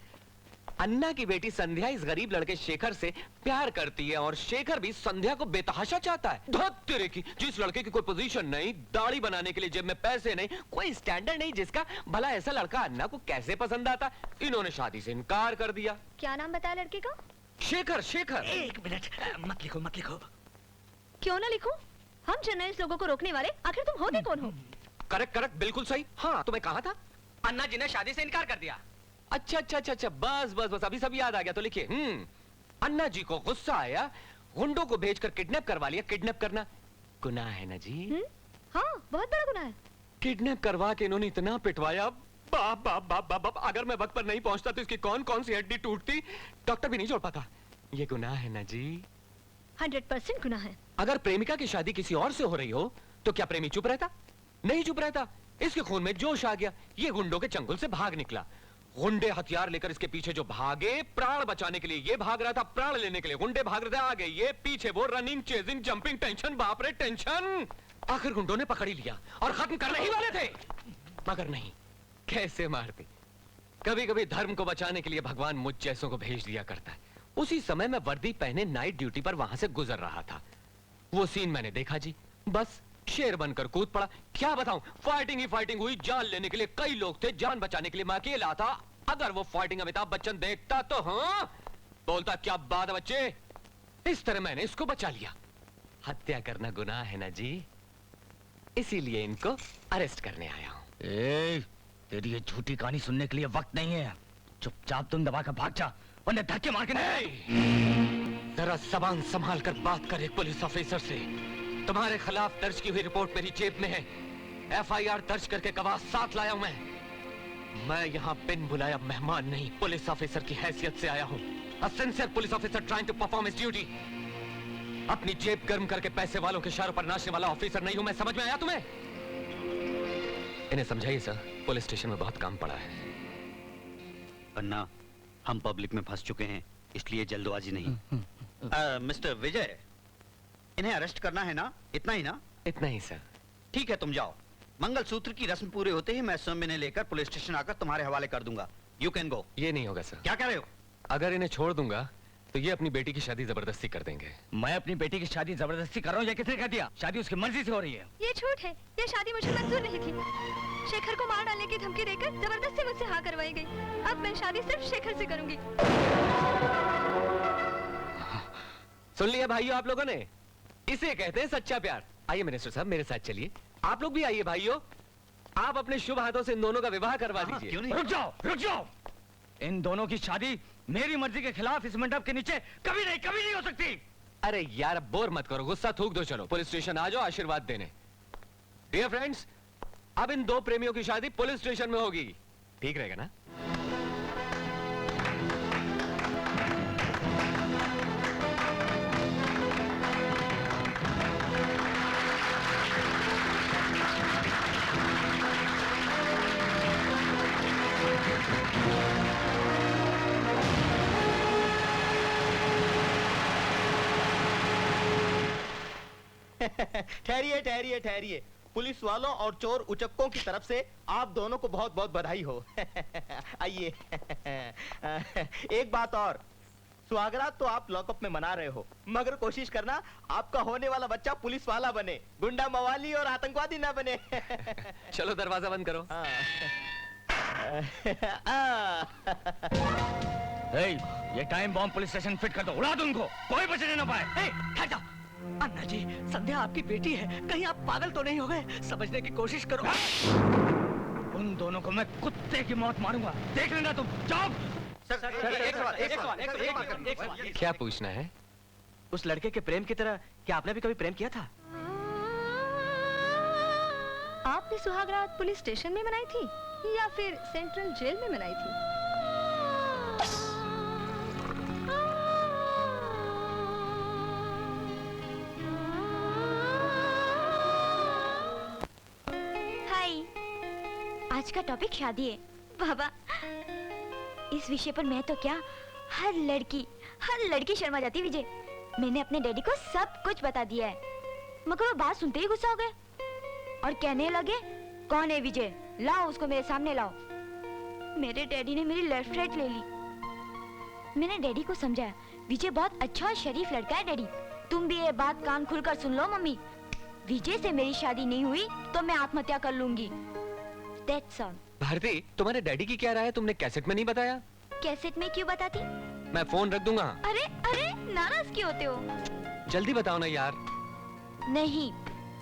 अन्ना की बेटी संध्या इस गरीब लड़के शेखर से प्यार करती है और शेखर भी संध्या को बेतहाशा चाहता है। धत तेरे की, जिस लड़के की कोई पोजीशन नहीं, दाढ़ी बनाने के लिए जेब में पैसे नहीं, कोई स्टैंडर्ड नहीं, जिसका भला ऐसा लड़का अन्ना को कैसे पसंद आता, इन्होंने शादी से इनकार कर दिया। क्या नाम बताया लड़के का? शेखर। शेखर। 1 मिनट, मत लिखो मत लिखो। क्यों ना लिखूं? हम जर्नलिस्ट लोगों को रोकने वाले, आखिर तुम होते कौन हो? करेक्ट करेक्ट, बिल्कुल सही। हाँ, तुम्हें कहा था अन्ना जी ने शादी से इनकार कर दिया। अच्छा अच्छा अच्छा अच्छा, बस बस बस, अभी सब याद आ गया तो लिखिए। अन्ना जी को गुस्सा आया, गुंडों को भेजकर किडनैप करवा लिया। किडनैप करना गुनाह है ना जी? हाँ, बहुत बड़ा गुनाह है। किडनैप करवा के इन्होंने इतना पिटवाया, बाप बाप बाप बाप बाप। अगर मैं वक्त पर नहीं पहुंचता तो इसकी कौन कौन सी हड्डी टूटती, डॉक्टर भी नहीं जोड़ पाता। ये गुनाह है ना जी? 100% गुनाह है। अगर प्रेमिका की शादी किसी और से हो रही हो तो क्या प्रेमी चुप रहता? नहीं चुप रहता। इसके खून में जोश आ गया, ये गुंडों के चंगुल से भाग निकला। गुंडे हथियार लेकर इसके पीछे जो भागे, प्राण बचाने के लिए ये भाग रहा था, प्राण लेने के लिए गुंडे भाग रहे थे, आगे ये पीछे वो, रनिंग चेजिंग जंपिंग, टेंशन, बाप रे टेंशन। आखिर गुंडों ने पकड़ ही लिया और खत्म करने ही वाले थे, मगर नहीं, कैसे मारते। कभी कभी धर्म को बचाने के लिए भगवान मुझ जैसों को भेज दिया करता है। उसी समय मैं वर्दी पहने नाइट ड्यूटी पर वहां से गुजर रहा था। वो सीन मैंने देखा जी, बस शेर बनकर कूद पड़ा। क्या बताऊं, फाइटिंग ही फाइटिंग हुई। जान लेने के लिए कई लोग थे, जान बचाने के लिए मैं अकेला था। अगर वो फाइटिंग अमिताभ बच्चन देखता तो हाँ बोलता, क्या बात है बच्चे। इस तरह मैंने इसको बचा लिया। हत्या करना गुनाह है ना जी, इसीलिए इनको अरेस्ट करने आया हूं। तेरी ये झूठी कहानी सुनने के लिए वक्त नहीं है। चुपचाप तुम दबा कर भाग जा, वरना धक्के मार के नहीं। जरा जबान संभाल कर बात कर एक पुलिस ऑफिसर से। तुम्हारे खिलाफ दर्ज की हुई रिपोर्ट मेरी जेब में है। FIR दर्ज करके गवाह साथ लाया हूं मैं यहाँ बिन बुलाया मेहमान नहीं, पुलिस ऑफिसर की हैसियत से आया हूँ। A sincere police officer trying to perform his duty। अपनी जेब गर्म करके पैसे वालों के इशारों पर नाचने वाला ऑफिसर नहीं हूं मैं, समझ में आया तुम्हें? इन्हें समझाइए सर, पुलिस स्टेशन में बहुत काम पड़ा है। अन्ना, हम पब्लिक में फंस चुके हैं, इसलिए जल्दबाजी नहीं। मिस्टर विजय, इन्हें अरेस्ट करना है ना? इतना ही ना? इतना ही सर। ठीक है, तुम जाओ। मंगलसूत्र की रस्म पूरे होते ही मैं स्वयं इन्हें लेकर पुलिस स्टेशन आकर तुम्हारे हवाले कर दूंगा। You can go. ये नहीं होगा सर। क्या कह रहे हो? अगर इन्हें छोड़ दूंगा तो ये अपनी बेटी की शादी जबरदस्ती कर देंगे। मैं अपनी बेटी की शादी जबरदस्ती कर रहा हूँ या किसने कह दिया? शादी उसकी मर्जी से हो रही है। ये झूठ है, ये शादी मुझे मंजूर नहीं थी। शेखर को मार डालने की धमकी देकर जबरदस्ती मुझसे हाँ करवाई गई। अब मैं शादी सिर्फ शेखर से करूंगी। सुन लिया भाइयों आप लोगों ने? इसे कहते हैं सच्चा प्यार। आइए मिनिस्टर साहब, मेरे साथ चलिए। आप लोग भी आइए भाइयों। आप अपने शुभ हाथों से इन दोनों का विवाह करवा दीजिए। क्यों नहीं? रुक जाओ, रुक जाओ। इन दोनों की शादी मेरी मर्जी के खिलाफ इस मंडप के नीचे कभी नहीं हो सकती। अरे यार, अब बोर मत करो, गुस्सा थूक दो। चलो पुलिस स्टेशन आ जाओ आशीर्वाद देने। डियर फ्रेंड्स, अब इन दो प्रेमियों की शादी पुलिस स्टेशन में होगी। ठीक रहेगा ना? ठहरिए ठहरिए ठहरिए। पुलिस वालों और चोर उचक्कों की तरफ से आप दोनों को बहुत बहुत बधाई हो। आइए। एक बात और, सुहागरात तो आप लॉकअप में मना रहे हो, मगर कोशिश करना आपका होने वाला बच्चा पुलिस वाला बने, गुंडा मवाली और आतंकवादी ना बने। चलो दरवाजा बंद करो। ये time bomb police station fit कर दो, उड़ा दो उनको, कोई बचने ना पाए। अन्ना जी, संध्या आपकी बेटी है, कहीं आप पागल तो नहीं हो गए? समझने की कोशिश करो। उन दोनों को मैं कुत्ते की मौत मारूंगा, देख लेना तुम। जाओ। क्या पूछना है? उस लड़के के प्रेम की तरह क्या आपने भी कभी प्रेम किया था? आपने सुहागरात पुलिस स्टेशन में मनाई थी या फिर सेंट्रल जेल में मनाई थी? आज का टॉपिक शादी है बाबा। इस विषय पर मैं तो क्या, हर लड़की शर्मा जाती। विजय, मैंने अपने डैडी को सब कुछ बता दिया है, मगर वो बात सुनते ही गुस्सा हो गए और कहने लगे, कौन है विजय? लाओ उसको मेरे सामने लाओ। मेरे डैडी ने मेरी लेफ्ट राइट ले ली। मैंने डैडी को समझाया, विजय बहुत अच्छा और शरीफ लड़का है डैडी, तुम भी ये बात कान खुलकर सुन लो मम्मी। विजय से मेरी शादी नहीं हुई तो मैं आत्महत्या कर लूंगी। That's all. भारती, तुम्हारे डैडी की क्या राय है? तुमने कैसेट में नहीं बताया? कैसेट में क्यों बताती? मैं फोन रख दूंगा। अरे नाराज क्यों होते हो? जल्दी बताओ ना यार। नहीं,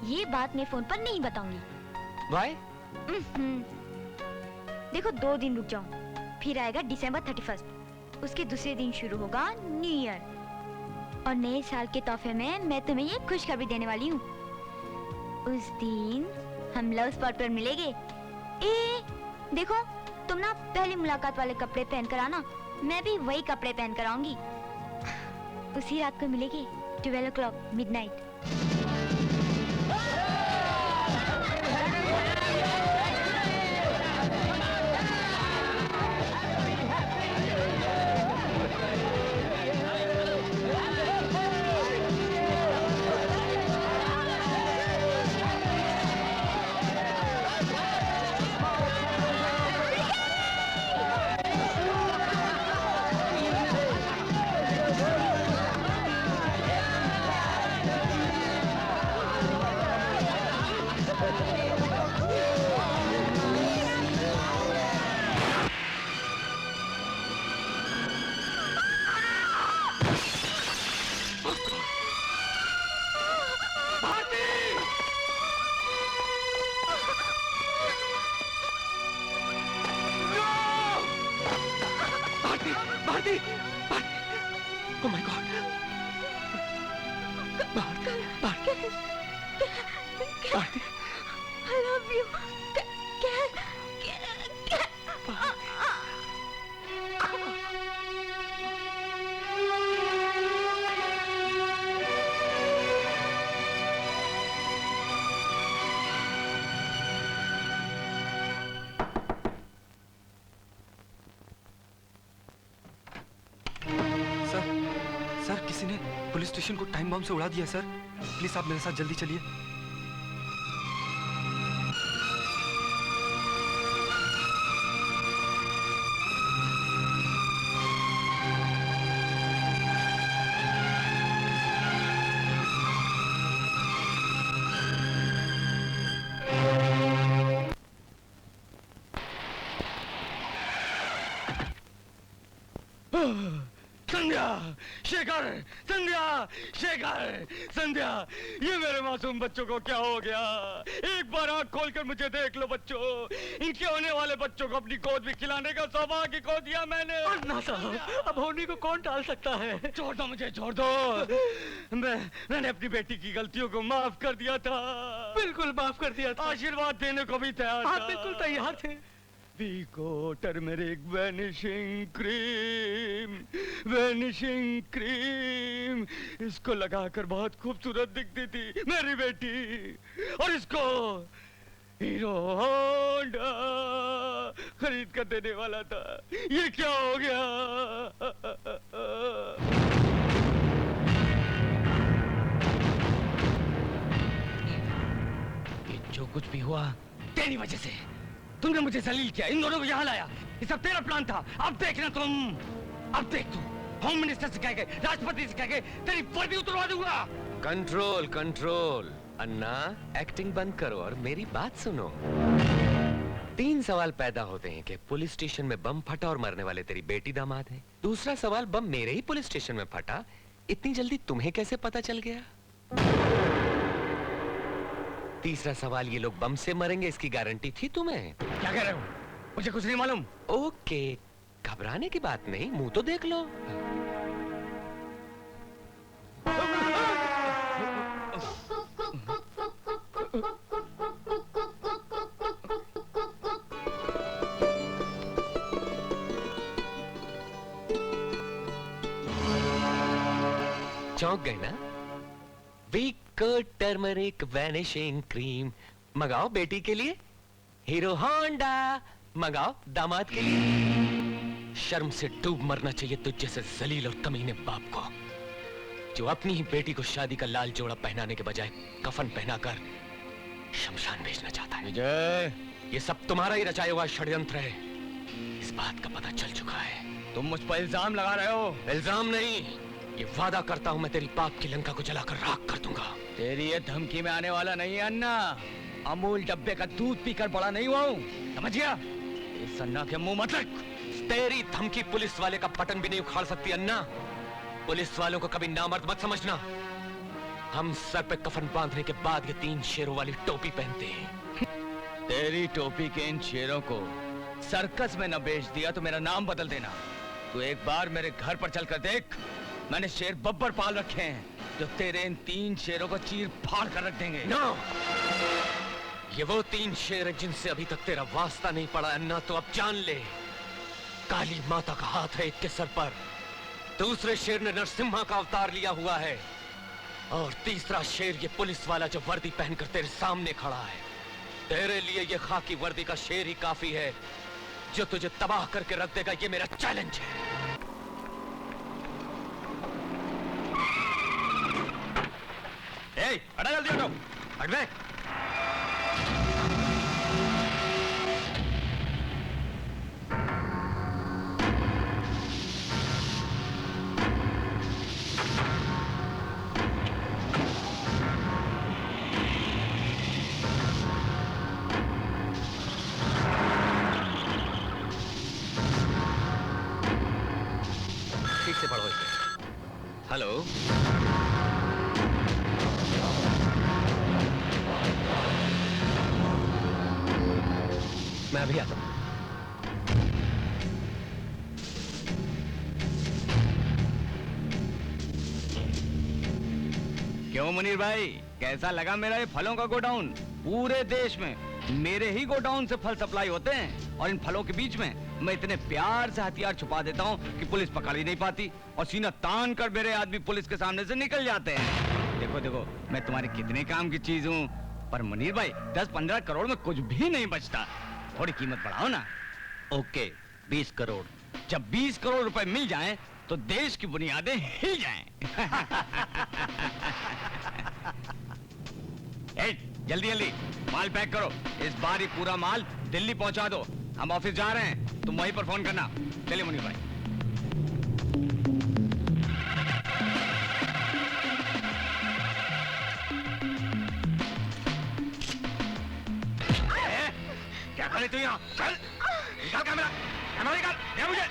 ये बात मैं फोन पर नहीं बताऊंगी। Why? देखो 2 दिन रुक जाओ, फिर आएगा December 31, उसके दूसरे दिन शुरू होगा न्यू ईयर, और नए साल के तोहफे में मैं तुम्हें ये खुशखबरी देने वाली हूँ। उस दिन हम लव स्पॉट पर मिलेंगे। देखो, तुम ना पहली मुलाकात वाले कपड़े पहन कर आना, मैं भी वही कपड़े पहन कर आऊंगी। उसी रात को मिलेंगे 12 o'clock midnight। Oh my God! Bharti! I love you. Sir, किसी ने पुलिस स्टेशन को टाइम बम से उड़ा दिया सर। प्लीज आप मेरे साथ जल्दी चलिए। संध्या, शेखर, संध्या, शेखर, संध्या, ये मेरे मासूम बच्चों को क्या हो गया? एक बार आंख खोलकर मुझे देख लो बच्चों। इनके होने वाले बच्चों को अपनी गोद में खिलाने का सौभाग्य खो दिया मैंने। अन्ना साहब, अब होनी को कौन टाल सकता है? छोड़ दो मुझे, छोड़ दो। मैंने अपनी बेटी की गलतियों को माफ कर दिया था। बिल्कुल माफ कर दिया था। आशीर्वाद देने को भी तैयार था। आप बिल्कुल तैयार थे। Vico turmeric vanishing cream, इसको लगाकर बहुत खूबसूरत दिखती थी मेरी बेटी, और इसको हीरो होंडा खरीद कर देने वाला था। ये क्या हो गया? ये जो कुछ भी हुआ तेरी वजह से। तुमने मुझे जलील किया, इन दोनों को यहाँ लाया। ये सब तेरा प्लान था। अब देखना तुम, अब देख तू, होम मिनिस्टर से कह के, राष्ट्रपति से कह के तेरी वर्दी उतरवा दूंगा। Control control. अन्ना, एक्टिंग बंद करो और मेरी बात सुनो। 3 सवाल पैदा होते हैं कि पुलिस स्टेशन में बम फटा और मरने वाले तेरी बेटी दामाद है। दूसरा सवाल, बम मेरे ही पुलिस स्टेशन में फटा, इतनी जल्दी तुम्हें कैसे पता चल गया? तीसरा सवाल, ये लोग बम से मरेंगे इसकी गारंटी थी तुम्हें? क्या कह रहे हो? मुझे कुछ नहीं मालूम। ओके, घबराने की बात नहीं, मुंह तो देख लो। चौंक गए ना? Vico टर्मरिक वैनिशिंग क्रीम मंगाओ बेटी के लिए, हीरो होंडा मंगाओ दामाद के लिए। शर्म से डूब मरना चाहिए तुझ जैसे जलील और कमीने बाप को, जो अपनी ही बेटी को शादी का लाल जोड़ा पहनाने के बजाय कफन पहनाकर शमशान भेजना चाहता है। विजय, ये सब तुम्हारा ही रचाया हुआ षड्यंत्र है, इस बात का पता चल चुका है। तुम मुझ पर इल्जाम लगा रहे हो। इल्जाम नहीं, ये वादा करता हूं मैं तेरी पाप की लंका को जलाकर राख कर दूंगा। तेरी ये धमकी में आने वाला नहीं है अन्ना। अमूल डब्बे का दूध पीकर बड़ा नहीं हुआ हूँ, समझ गया? इस अन्ना के मुंह मत रख। तेरी धमकी पुलिस वाले का बटन भी नहीं उखाड़ सकती अन्ना। पुलिस वालों को कभी नामर्द मत समझना। हम सर पे कफन बांधने के बाद ये 3 शेरों वाली टोपी पहनते हैं। तेरी टोपी के इन शेरों को सर्कस में न बेच दिया तो मेरा नाम बदल देना। तू एक बार मेरे घर पर चलकर देख, मैंने शेर बब्बर पाल रखे हैं जो तेरे इन 3 शेरों को चीर फाड़ कर रख देंगे। नो! ये वो 3 शेर हैं जिनसे अभी तक तेरा वास्ता नहीं पड़ा अन्ना, तो अब जान ले। काली माता का हाथ है एक के सर पर, दूसरे शेर ने नरसिम्हा का अवतार लिया हुआ है, और तीसरा शेर ये पुलिस वाला जो वर्दी पहनकर तेरे सामने खड़ा है। तेरे लिए ये खाकी वर्दी का शेर ही काफी है जो तुझे तबाह करके रख देगा। ये मेरा चैलेंज है। हटा, जल्दी हटो। हट बे। ठीक से पढ़ो इसे। हेलो, मैं अभी आता हूं। क्यों मुनीर भाई, कैसा लगा मेरा ये फलों का गोडाउन? पूरे देश में मेरे ही गोडाउन से फल सप्लाई होते हैं, और इन फलों के बीच में मैं इतने प्यार से हथियार छुपा देता हूँ कि पुलिस पकड़ ही नहीं पाती, और सीना तान कर मेरे आदमी पुलिस के सामने से निकल जाते हैं। देखो देखो, मैं तुम्हारे कितने काम की चीज हूँ, पर मुनीर भाई 10-15 करोड़ में कुछ भी नहीं बचता। थोड़ी कीमत बढ़ाओ ना। ओके, 20 करोड़। जब 20 करोड़ रुपए मिल जाएं, तो देश की बुनियादें हिल जाएं। जल्दी जल्दी माल पैक करो। इस बार ही पूरा माल दिल्ली पहुंचा दो। हम ऑफिस जा रहे हैं, तुम वहीं पर फोन करना। चलिए मुनीर भाई। क्या करे तू यहाँ? चल, निकाल कैमरा, कैमरा निकाल, दे मुझे।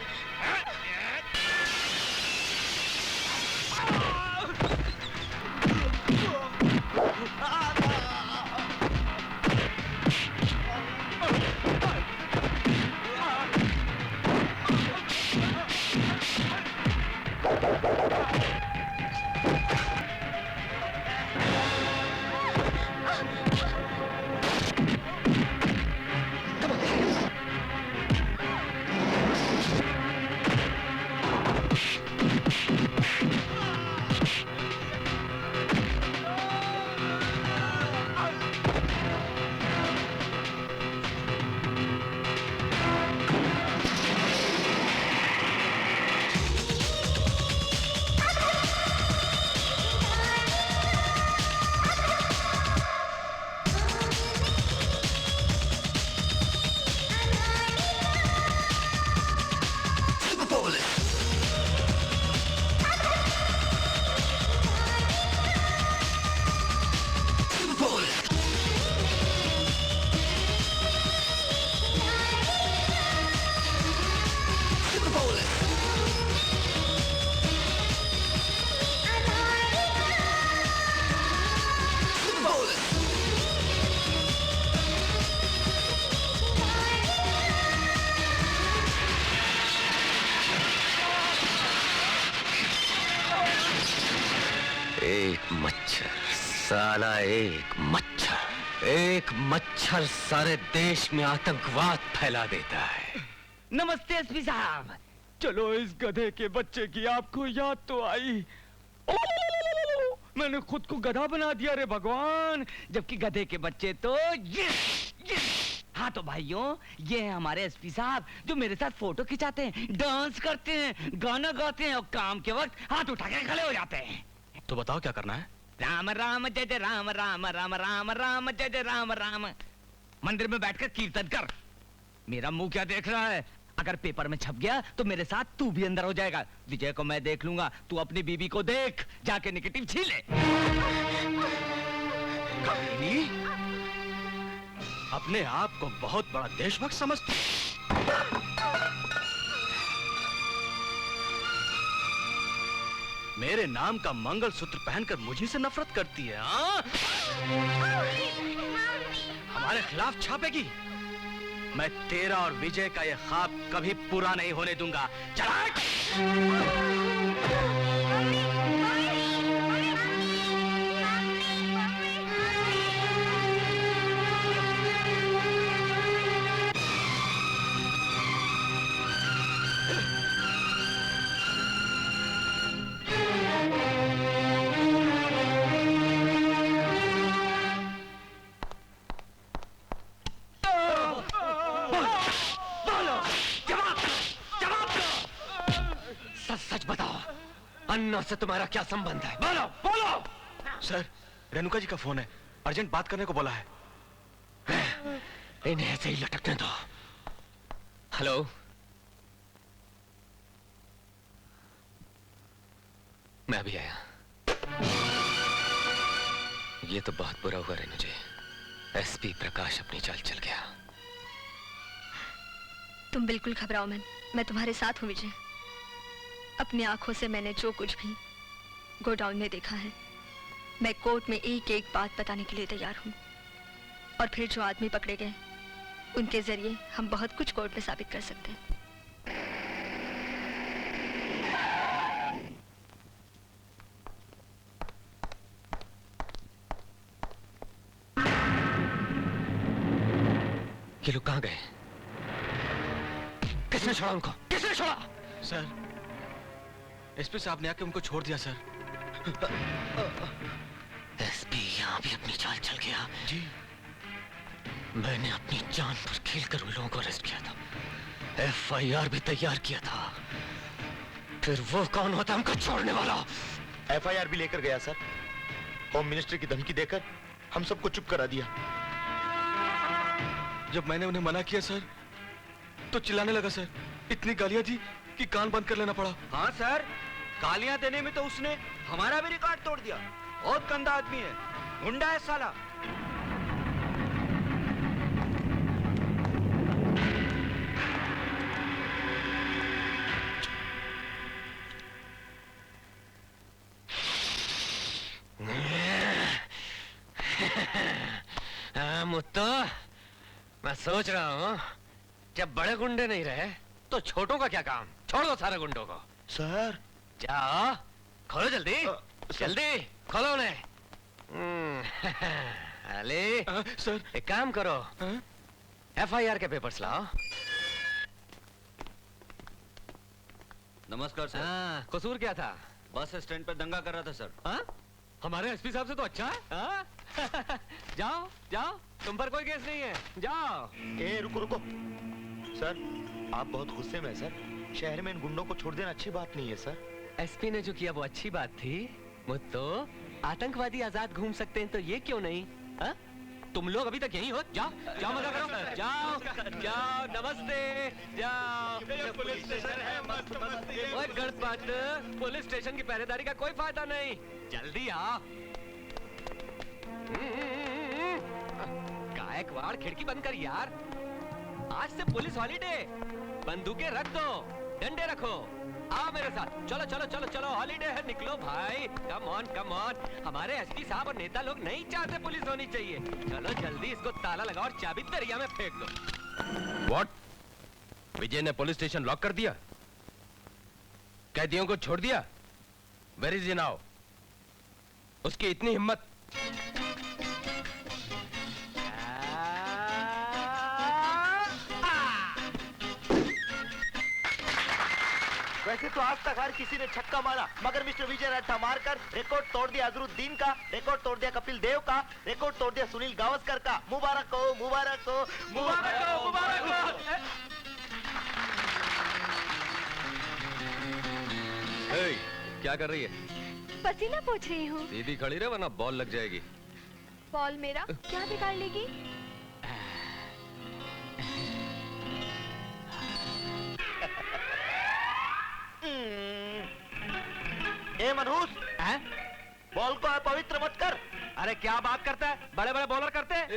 साला एक मच्छर सारे देश में आतंकवाद फैला देता है। नमस्ते एसपी साहब। चलो इस गधे के बच्चे की आपको याद तो आई। मैंने खुद को गधा बना दिया रे भगवान, जबकि गधे के बच्चे तो हाँ तो भाइयों, ये है हमारे एसपी साहब जो मेरे साथ फोटो खिंचाते हैं, डांस करते हैं, गाना गाते हैं और काम के वक्त हाथ उठा के खड़े हो जाते हैं। तो बताओ क्या करना है? राम राम जय जय राम राम राम राम राम जय जय राम राम। मंदिर में बैठकर कीर्तन कर। मेरा मुंह क्या देख रहा है? अगर पेपर में छप गया तो मेरे साथ तू भी अंदर हो जाएगा। विजय को मैं देख लूंगा, तू अपनी बीबी को देख, जाके नेगेटिव छीन ले। कमीनी, अपने आप को बहुत बड़ा देशभक्त समझती। मेरे नाम का मंगलसूत्र पहनकर मुझे से नफरत करती है। हमारे खिलाफ छापेगी। मैं तेरा और विजय का यह ख्वाब कभी पूरा नहीं होने दूंगा। चला! सच बताओ, अन्ना से तुम्हारा क्या संबंध है? बोलो बोलो। सर, रेणुका जी का फोन है, अर्जेंट बात करने को बोला है। इन्हें ऐसे ही लटकने दो। हेलो, मैं अभी आया। ये तो बहुत बुरा हुआ रेणु जी, एसपी प्रकाश अपनी चाल चल गया। तुम बिल्कुल घबराओ मत, मैं तुम्हारे साथ हूँ विजय। अपनी आंखों से मैंने जो कुछ भी गोडाउन में देखा है, मैं कोर्ट में एक एक बात बताने के लिए तैयार हूँ। और फिर जो आदमी पकड़े गए, उनके जरिए हम बहुत कुछ कोर्ट में साबित कर सकते हैं। ये लोग कहाँ गए? किसने छोड़ा उनको? किसने छोड़ा? सर, एसपी साहब ने आके उनको छोड़ दिया सर। एसपी यहाँ भी अपनी चाल चल गया। जी। मैंने अपनी जान पर खेलकर उन लोगों को अरेस्ट किया था, एफआईआर भी तैयार किया था। फिर वो कौन होता हमको छोड़ने वाला? एफआईआर भी लेकर गया सर। होम मिनिस्टर की धमकी देकर हम सबको चुप करा दिया। जब मैंने उन्हें मना किया सर, तो चिल्लाने लगा सर। इतनी गालियां दी कि कान बंद कर लेना पड़ा। हाँ सर, गालियां देने में तो उसने हमारा भी रिकॉर्ड तोड़ दिया। बहुत गंदा आदमी है, गुंडा है साला। मुत्तो, मैं सोच रहा हूँ जब बड़े गुंडे नहीं रहे तो छोटों का क्या काम? छोड़ दो सारे गुंडों को। सर जाओ, खोलो जल्दी, जल्दी खोलो उन्हें। अली, सर एक काम करो, एफआईआर के पेपर्स लाओ। नमस्कार सर। हाँ, कसूर क्या था? बस स्टैंड पर दंगा कर रहा था सर। हाँ? हमारे एसपी साहब से तो अच्छा है। हाँ? जाओ जाओ, तुम पर कोई केस नहीं है, जाओ। ए रुको रुको सर, आप बहुत गुस्से में हैं सर। शहर में इन गुंडों को छोड़ देना अच्छी बात नहीं है सर। एसपी ने जो किया वो अच्छी बात थी। मुत्तो, आतंकवादी आजाद घूम सकते हैं तो ये क्यों नहीं? हा? तुम लोग अभी तक यहीं हो? जाओ जाओ, मजा करो। जाओ जाओ, नमस्ते, जाओ। पुलिस स्टेशन है, मस्त मस्ती। ओए गणपत, पुलिस स्टेशन की पहरेदारी का कोई फायदा नहीं, जल्दी आओ। गायकवाड़, खिड़की बंद कर यार। आज से पुलिस हॉलीडे। बंदूकें रख दो, डंडे रखो। आओ मेरे साथ, चलो चलो चलो चलो, हॉलीडे है, निकलो भाई। Come on come on. हमारे एसपी साहब और नेता लोग नहीं चाहते पुलिस होनी चाहिए। चलो जल्दी इसको ताला लगाओ और चाबी दरिया में फेंक दो। व्हाट? विजय ने पुलिस स्टेशन लॉक कर दिया, कैदियों को छोड़ दिया? Where is he now? उसकी इतनी हिम्मत वैसे तो आज तक हर किसी ने छक्का मारा, मगर मिस्टर विजय रट्टा मारकर रिकॉर्ड तोड़ दिया अजरुद्दीन का, रिकॉर्ड तोड़ दिया कपिल देव का, रिकॉर्ड तोड़ दिया सुनील गावस्कर का। मुबारक हो, मुबारक हो, मुबारक हो, मुबारक हो। क्या कर रही है? पसीना पोंछ रही हूँ। सीधी खड़ी रहे वरना बॉल लग जाएगी। बॉल मेरा क्या बिगाड़ लेगी? ए मनहूस, बॉल को अपवित्र मत कर। अरे क्या बात करता है, बड़े बड़े बॉलर करते हैं।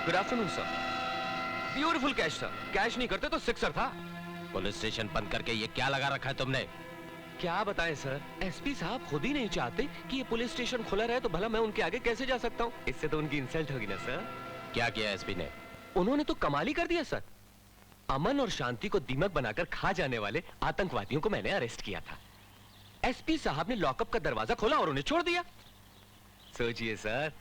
Good afternoon sir. Beautiful catch sir. Catch नहीं करते तो सिक्सर था। पुलिस स्टेशन बंद करके ये क्या लगा रखा है तुमने? क्या बताएं सर, एसपी साहब खुद ही नहीं चाहते कि ये पुलिस स्टेशन खुला रहे, तो भला मैं उनके आगे कैसे जा सकता हूँ? इससे तो उनकी इंसल्ट होगी ना सर। क्या किया एसपी ने? उन्होंने तो कमाल ही कर दिया सर। अमन और शांति को दीमक बनाकर खा जाने वाले आतंकवादियों को मैंने अरेस्ट किया था। एसपी साहब ने लॉकअप का दरवाजा खोला और उन्हें छोड़ दिया। सोचिए सर,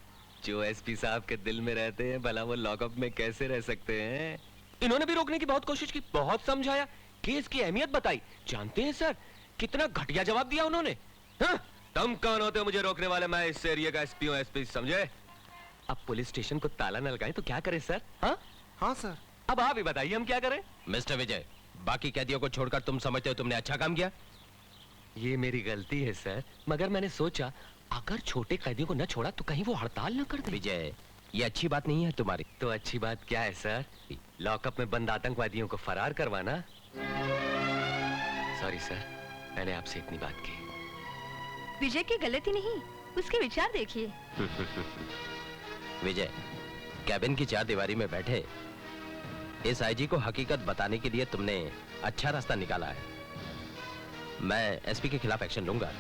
जो एसपी साहब के दिल में रहते हैं, भला वो लॉकअप में कैसे रह सकते हैं? इन्होंने भी रोकने की बहुत कोशिश की, बहुत समझाया, केस की अहमियत बताई। जानते हैं सर कितना घटिया जवाब दिया उन्होंने। हाँ? तुम कौन होते हो मुझे रोकने वाले? मैं इस एरिया का एसपी हूं, एसपी समझे? अब पुलिस स्टेशन को ताला न लगाएं तो क्या करें सर? हाँ हाँ सर। अब आप ही बताइए हम क्या करें? मिस्टर विजय, बाकी कैदियों को छोड़कर तुम समझते हो तुमने अच्छा काम किया? ये मेरी गलती है सर, मगर मैंने सोचा अगर छोटे कैदियों को न छोड़ा तो कहीं वो हड़ताल न कर दे। विजय, ये अच्छी बात नहीं है तुम्हारी। तो अच्छी बात क्या है सर? लॉकअप में बंद आतंकवादियों को फरार करवाना। सॉरी सर, मैंने आपसे इतनी बात की। विजय की गलती नहीं, उसके विचार देखिए। विजय, कैबिन की चार दीवारी में बैठे इस आईजी को हकीकत बताने के लिए तुमने अच्छा रास्ता निकाला है। मैं एसपी के खिलाफ एक्शन लूंगा।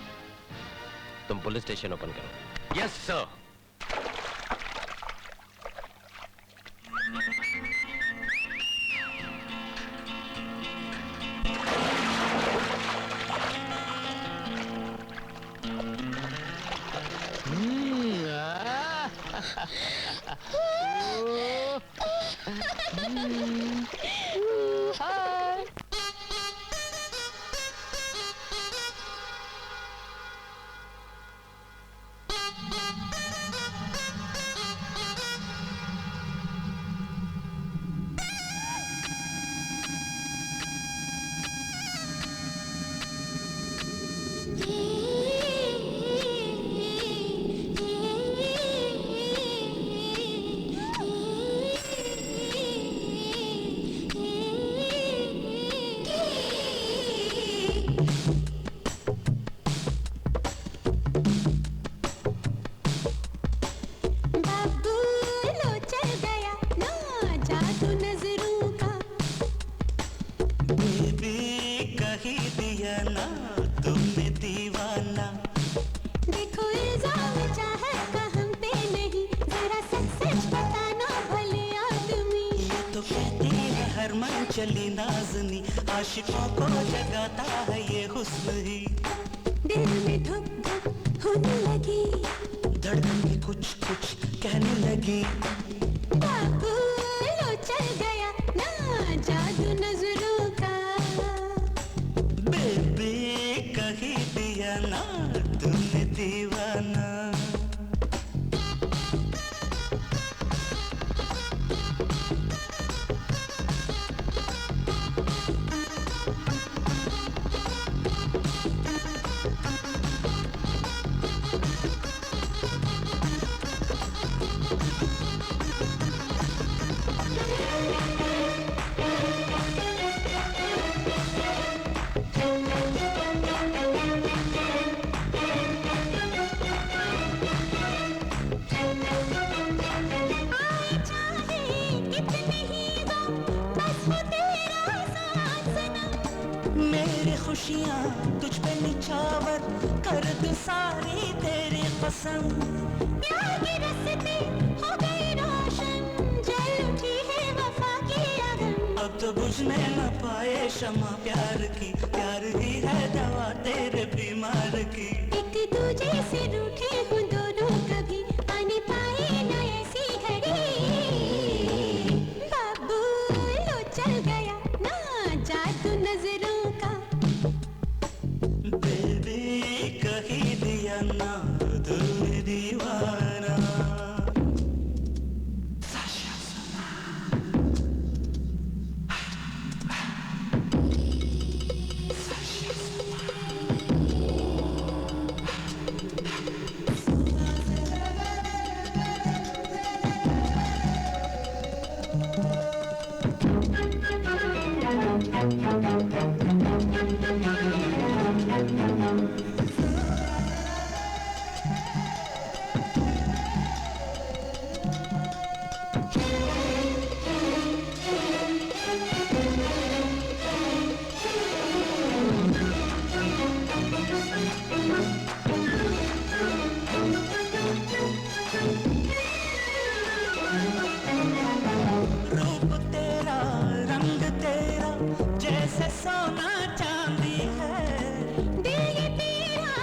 तुम पुलिस स्टेशन ओपन करो। Yes sir. चली नाज़नी आशिकों को जगाता है ये हुस्न ही। दिल में धुक धुक होने लगी, धड़कन भी कुछ कुछ कहने लगी। बाबू लो चल गया ना जादू नजरों का। बेबी कही दिया ना तुमने दीवाना। तेरी खुशियाँ तुझ पे निछावर कर दूं सारी तेरी कसम। प्यार के रास्ते हो गए रोशन, जल उठी है वफा की आग। अब तो बुझने न पाए शमा प्यार की, प्यार ही है दवा तेरे बीमार की। एक दूजे से रूठे हूँ दोनों, कभी आने पाए न ऐसी घड़ी। बाबू लो चल गया ना जादू नजरों का, बेबी कही दिया ना तूने दीवाना। रूप तेरा रंग तेरा जैसे सोना चांदी है, दिल ये तेरा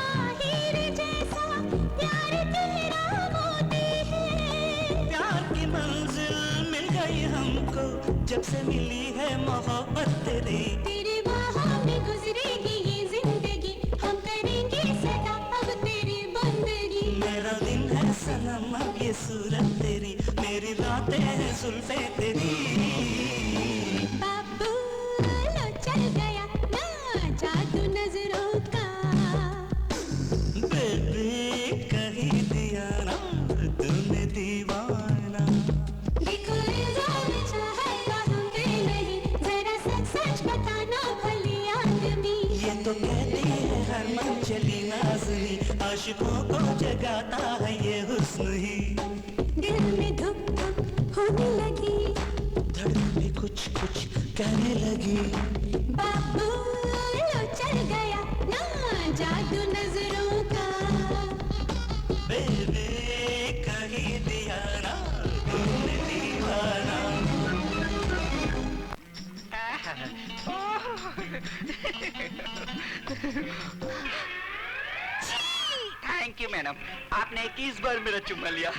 हीरे जैसा, प्यार तेरा मोती है। प्यार की मंजिल मिल गई हमको जब से मिली है मोहब्बत तेरी। तेरे बाहों में गुजरेगी ये जिंदगी, हम करेंगे सदा अब तेरी बंदगी। मेरा दिन है सनम अब ये सूरत तेरी, मेरी रातें हैं जुल्फे तेरी। बाबू लो चल गया ना जादू नजरों का, बेबी कही दिया ना तूने दीवाना। देखो इल्जाम चाहेगा हम पे नहीं, जरा सच सच बताना भली आदमी। ये तो कहती है हर मन चली नाज़नी, आशिकों को जगाता है ये हुस्न ही। दिल में धुक धुक होने लगी, धड़कन भी कुछ कुछ कहने लगी। बाबू लो चल गया ना जादू नजरों का, बेबी कही दिया ना तूने दीवाना। थैंक यू मैडम, आपने 21 बार मेरा चुम्मा लिया।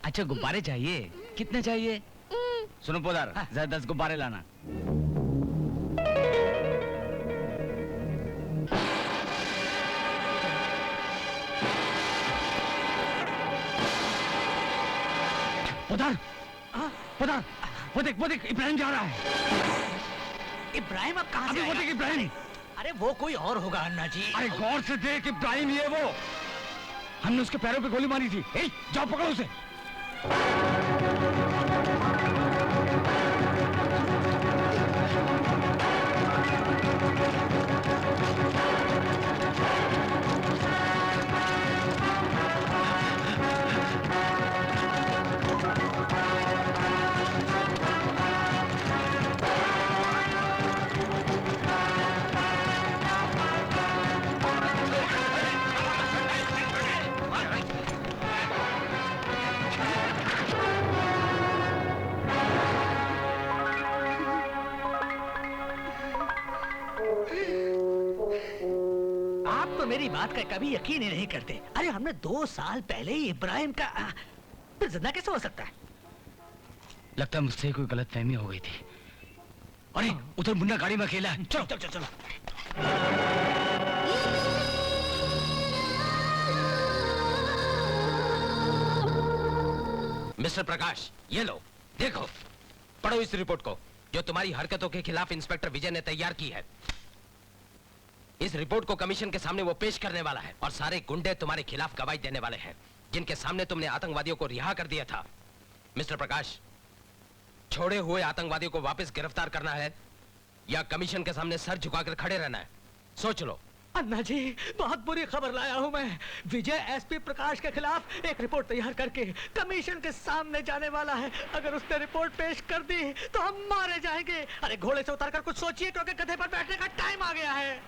अच्छा गुब्बारे चाहिए? कितने चाहिए? सुनो पोदार, जरा 10 गुब्बारे लाना। पोदार, पोदार, वो देख इब्राहिम जा रहा है। इब्राहिम अब कहाँ से वो देख इब्राहिम। अरे वो कोई और होगा अन्ना जी। अरे गौर से देख इब्राहिम ये वो, हमने उसके पैरों पे गोली मारी थी। ए, जाओ पकड़ो उसे। मेरी बात का कभी यकीन ही नहीं करते। अरे हमने 2 साल पहले ही इब्राहिम का फिर जिंदा कैसे हो सकता है? लगता है मुझसे कोई गलतफहमी हो गई थी। अरे उधर मुन्ना गाड़ी में अकेला है। चलो चलो चलो। मिस्टर प्रकाश, ये लो, देखो, पढ़ो इस रिपोर्ट को जो तुम्हारी हरकतों के खिलाफ इंस्पेक्टर विजय ने तैयार की है। इस रिपोर्ट को कमीशन के सामने वो पेश करने वाला है और सारे गुंडे तुम्हारे खिलाफ गवाही देने वाले हैं, जिनके सामने तुमने आतंकवादियों को रिहा कर दिया था। मिस्टर प्रकाश, छोड़े हुए आतंकवादियों को वापस गिरफ्तार करना है या कमीशन के सामने सर झुकाकर खड़े रहना है, सोच लो। अन्ना जी, बहुत बुरी खबर लाया हूँ मैं। विजय एसपी प्रकाश के खिलाफ एक रिपोर्ट तैयार करके कमीशन के सामने जाने वाला है। अगर उसने रिपोर्ट पेश कर दी तो हम मारे जाएंगे। अरे घोड़े से उतरकर कुछ सोचिए, क्योंकि गधे पर बैठने का टाइम आ गया है।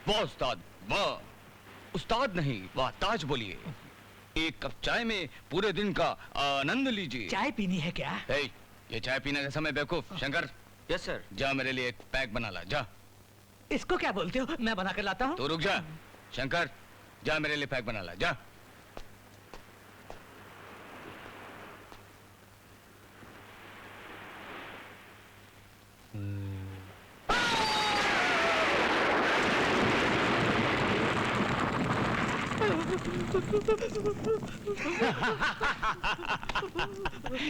वाह उस्ताद, वाह। उस्ताद नहीं, वाह ताज बोलिए। एक कप चाय में पूरे दिन का आनंद लीजिए। चाय पीनी है क्या? ये चाय पीने का समय बेवकूफ। Shankar, yes sir. जा मेरे लिए एक पैक बना ला, जा। इसको क्या बोलते हो? मैं बना कर लाता हूँ। तो रुक जा। शंकर, जा मेरे लिए पैक बना ला, जा।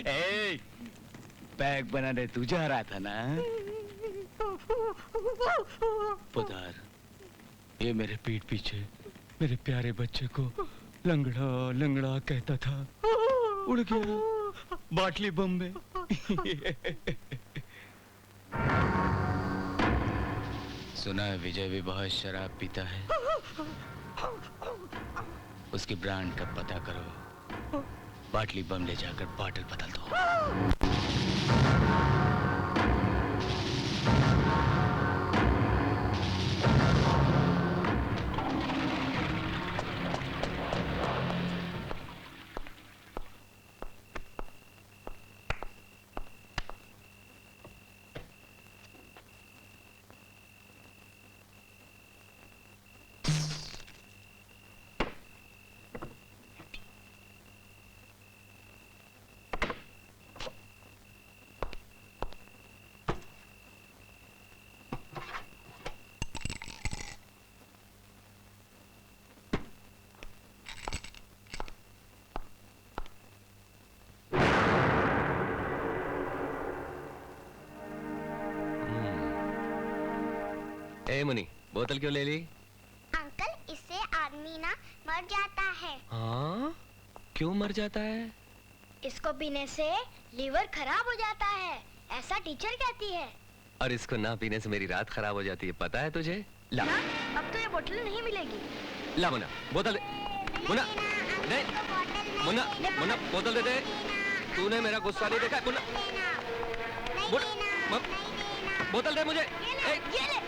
ए, पैक बनाने तू जा रहा था ना? पुदार, ये मेरे पीठ पीछे मेरे प्यारे बच्चे को लंगड़ा लंगड़ा कहता था, उड़ गया बाटली बम में। सुना है विजय भी बहुत शराब पीता है। उसकी ब्रांड का पता करो, बाटली बम ले जाकर बॉटल बदल दो। ए मुनी, बोतल क्यों ले ली? अंकल, इससे आदमी ना मर जाता है। हाँ? क्यों मर जाता है? इसको पीने से लीवर खराब हो जाता है, ऐसा टीचर कहती है। और इसको ना पीने से मेरी रात खराब हो जाती है, पता है तुझे? ला। ना, अब तो ये बोतल नहीं मिलेगी। ला मुन्ना, बोतल दे। मुन्ना, नहीं। मुन्ना, मुन्ना, बोतल दे दे। तूने मेरा गुस्सा नहीं देखा, मुन्ना। बोतल दे मुझे। ये ले।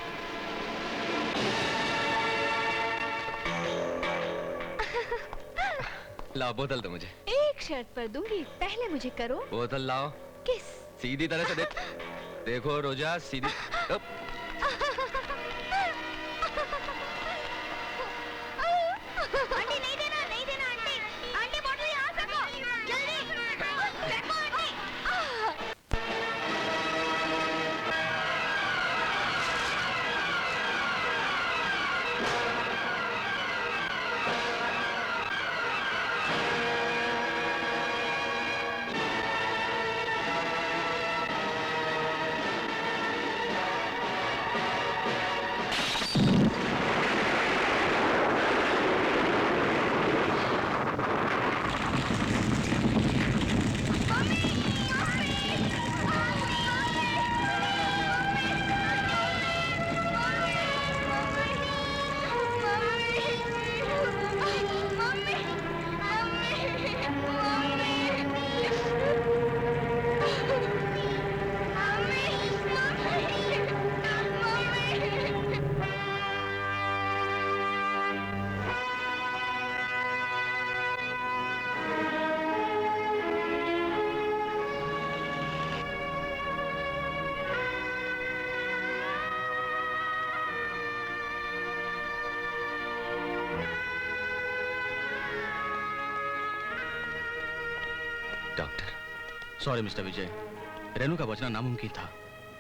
लाओ बोतल दो मुझे। एक शर्त पर दूंगी, पहले मुझे करो। बोतल लाओ। किस? सीधी तरह से देखो रोजा, सीधी। आंटी नहीं देना, नहीं देना आंटी। आंटी बोतल यहाँ फेंको, जल्दी फेंको आंटी। सॉरी मिस्टर विजय, रेनू का बचना नामुमकिन था।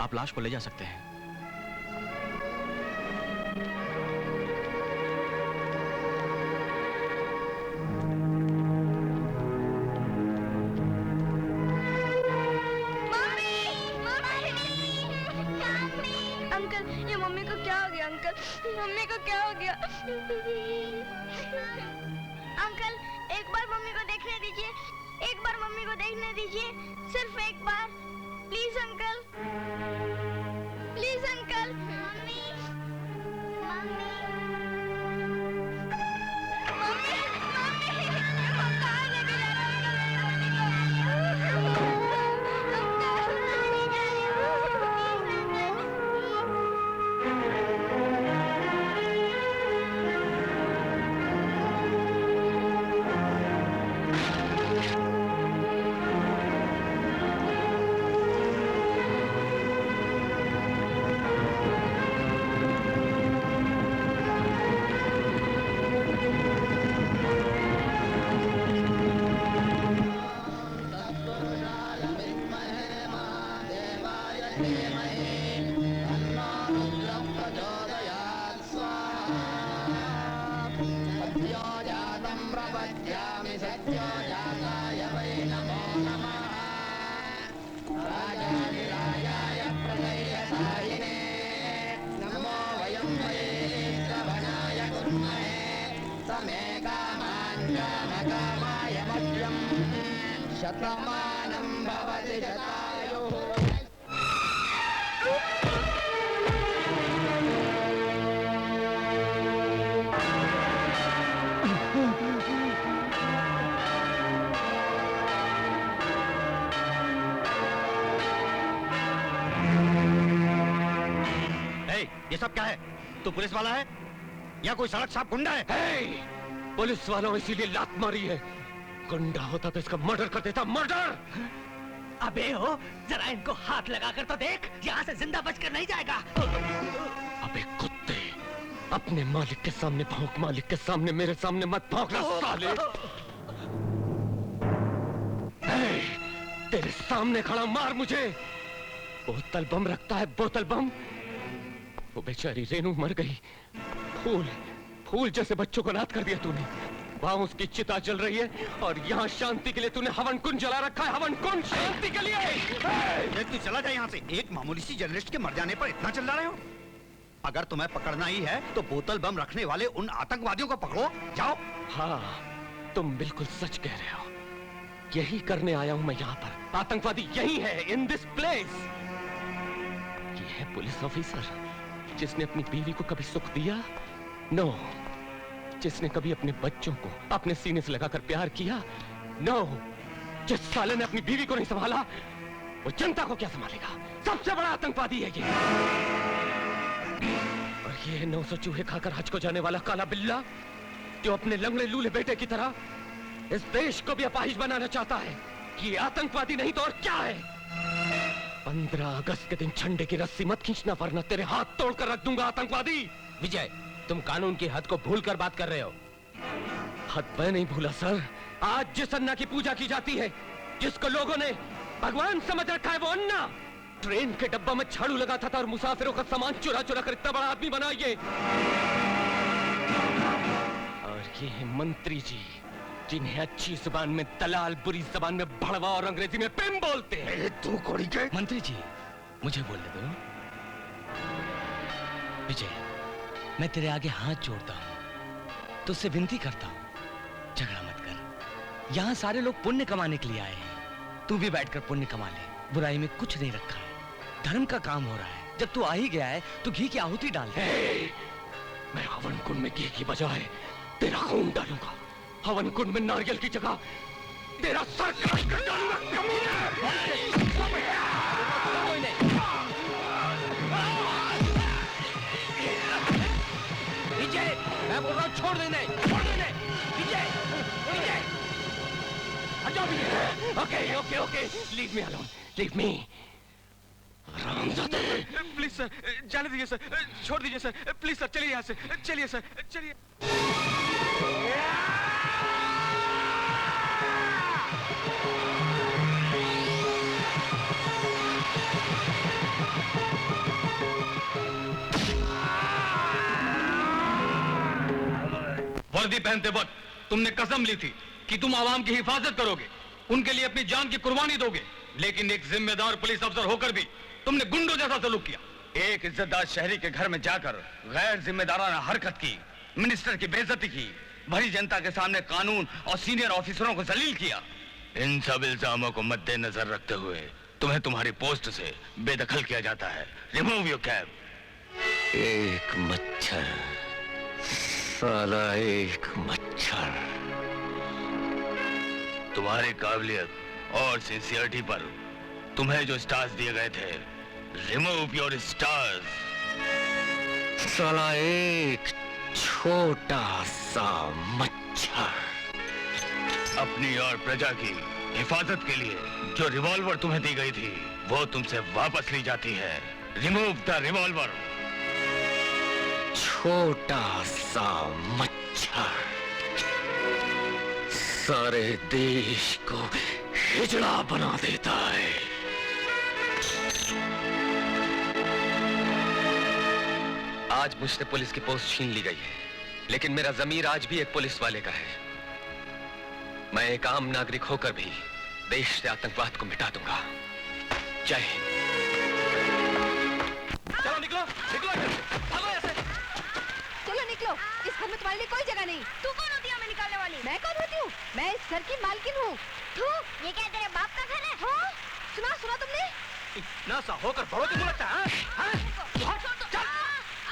आप लाश को ले जा सकते हैं। अंकल, ये मम्मी को क्या हो गया? अंकल, मम्मी को क्या हो गया? अंकल, एक बार मम्मी को देखने दीजिए, एक बार मम्मी दीजिए, सिर्फ एक बार, please uncle, please uncle. Mummy, mummy, mummy, mummy, हम कहाँ लेके जा शतमानं भवति शतायुः। ये सब क्या है? तू पुलिस वाला है या कोई सड़क साफ गुंडा है? पुलिस वालों इसीलिए लात मारी है। गुंडा होता तो इसका मर्डर कर देता, मर्डर। अबे हो, जरा इनको हाथ लगा कर तो देख, यहाँ से जिंदा बचकर नहीं जाएगा। अबे कुत्ते, अपने मालिक के सामने भौंक, मालिक के सामने मेरे सामने मत भौंकना साले। तेरे सामने खड़ा मार मुझे। बोतल बम रखता है, बोतल बम। वो बेचारी रेनू मर गई। फूल जैसे बच्चों को अनाथ कर दिया तूने। वहां उसकी चिता जल रही है और यहाँ शांति के लिए तूने हवन कुंड जला रखा है। हवन कुंड शांति के लिए। तू चला जा यहाँ से। एक मामूली सी जर्नलिस्ट के मर जाने पर इतना चिल्ला रहे हो? अगर तुम्हें पकड़ना ही है तो बोतल बम रखने वाले उन आतंकवादियों को पकड़ो, जाओ। हाँ, तुम बिल्कुल सच कह रहे हो। यही करने आया हूं मैं यहाँ पर। आतंकवादी यही है, इन दिस प्लेस। ये है पुलिस ऑफिसर जिसने अपनी बीवी को कभी सुख दिया? नो। जिसने कभी अपने बच्चों को अपने सीने से लगाकर प्यार किया? नो। जिस साले ने अपनी बीवी को नहीं संभाला, वो जनता को क्या संभालेगा? सबसे बड़ा आतंकवादी है ये। और ये 900 चूहे खाकर हज को जाने वाला काला बिल्ला जो अपने लंगड़े लूले बेटे की तरह इस देश को भी अपाहिज बनाना चाहता है। ये आतंकवादी नहीं तो और क्या है? 15 अगस्त के दिन झंडे की रस्सी मत खींचना वरना तेरे हाथ तोड़कर रख दूंगा आतंकवादी। विजय, तुम कानून की हद को भूलकर बात कर रहे हो। हद मैं नहीं भूला सर। आज जिस अन्ना की पूजा की जाती है, जिसको लोगों ने भगवान समझ रखा है, वो अन्ना ट्रेन के डब्बा में झाड़ू लगाता था और मुसाफिरों का सामान चुरा चुरा कर इतना बड़ा आदमी बना ये। और ये है मंत्री जी जिन्हें अच्छी जुबान में दलाल, बुरी जुबान में भड़वा और अंग्रेजी में पिम बोलते हैं। तू कोड़ी के मंत्री जी, मुझे बोलने दो। विजय, मैं तेरे आगे हाथ जोड़ता हूं, तुझसे विनती करता हूं, झगड़ा मत कर। यहां सारे लोग पुण्य कमाने के लिए आए हैं। तू भी बैठकर पुण्य कमा ले। बुराई में कुछ नहीं रखा है, धर्म का काम हो रहा है। जब तू आ ही गया है तो घी की आहुति डाल दे। मैं हवन कुंड में घी की बजाय तेरा खून डालूंगा। हवन कुंड में नारियल की जगह तेरा सर काट कर डालूंगा। विजय, मैं बोल रहा हूँ छोड़ देने, छोड़ देने। विजय, विजय, हटाओ Vijay. Okay okay okay, leave me alone, leave me. Please sir, जाने दीजिए सर, छोड़ दीजिए सर, प्लीज सर, चलिए यहाँ से, चलिए सर, चलिए। वर्दी पहनते वक्त तुमने कसम ली थी कि तुम आवाम की हिफाजत करोगे, उनके लिए अपनी जान की कुर्बानी दोगे, लेकिन एक जिम्मेदार पुलिस अफसर होकर भी तुमने गुंडों जैसा सलूक किया। एक इज्जतदार शहरी के घर में जाकर गैर जिम्मेदाराना हरकत की, मिनिस्टर की बेइज्जती की, भरी जनता के सामने कानून और सीनियर ऑफिसरों को जलील किया। इन सब इल्जामों को मद्देनजर रखते हुए तुम्हें तुम्हारी पोस्ट से बेदखल किया जाता है। Remove your cap. एक मच्छर, साला एक मच्छर। तुम्हारी काबिलियत और सिंसियरिटी पर तुम्हें जो स्टार्स दिए गए थे, रिमूव योर स्टार्स। साला एक छोटा सा मच्छर। अपनी और प्रजा की हिफाजत के लिए जो रिवॉल्वर तुम्हें दी गई थी, वो तुमसे वापस ली जाती है। Remove the revolver. छोटा सा मच्छर सारे देश को हिजड़ा बना देता है। आज मुझसे पुलिस की पोस्ट छीन ली गई है, लेकिन मेरा जमीर आज भी एक पुलिस वाले का है। मैं एक आम नागरिक होकर भी देश से आतंकवाद को मिटा दूंगा। जय हिंद। चलो निकलो, निकलो, भागो ऐसे। चलो निकलो, इस घर में तुम्हारे लिए कोई जगह नहीं। तू कौन होती है हमें निकालने वाली? मैं कौन होती हूँ? मैं इस घर की मालकिन हूँ। तू ये क्या तेरे बाप का घर है? हाँ? सुना तुमने? इतना सा होकर बड़ों की लगता है?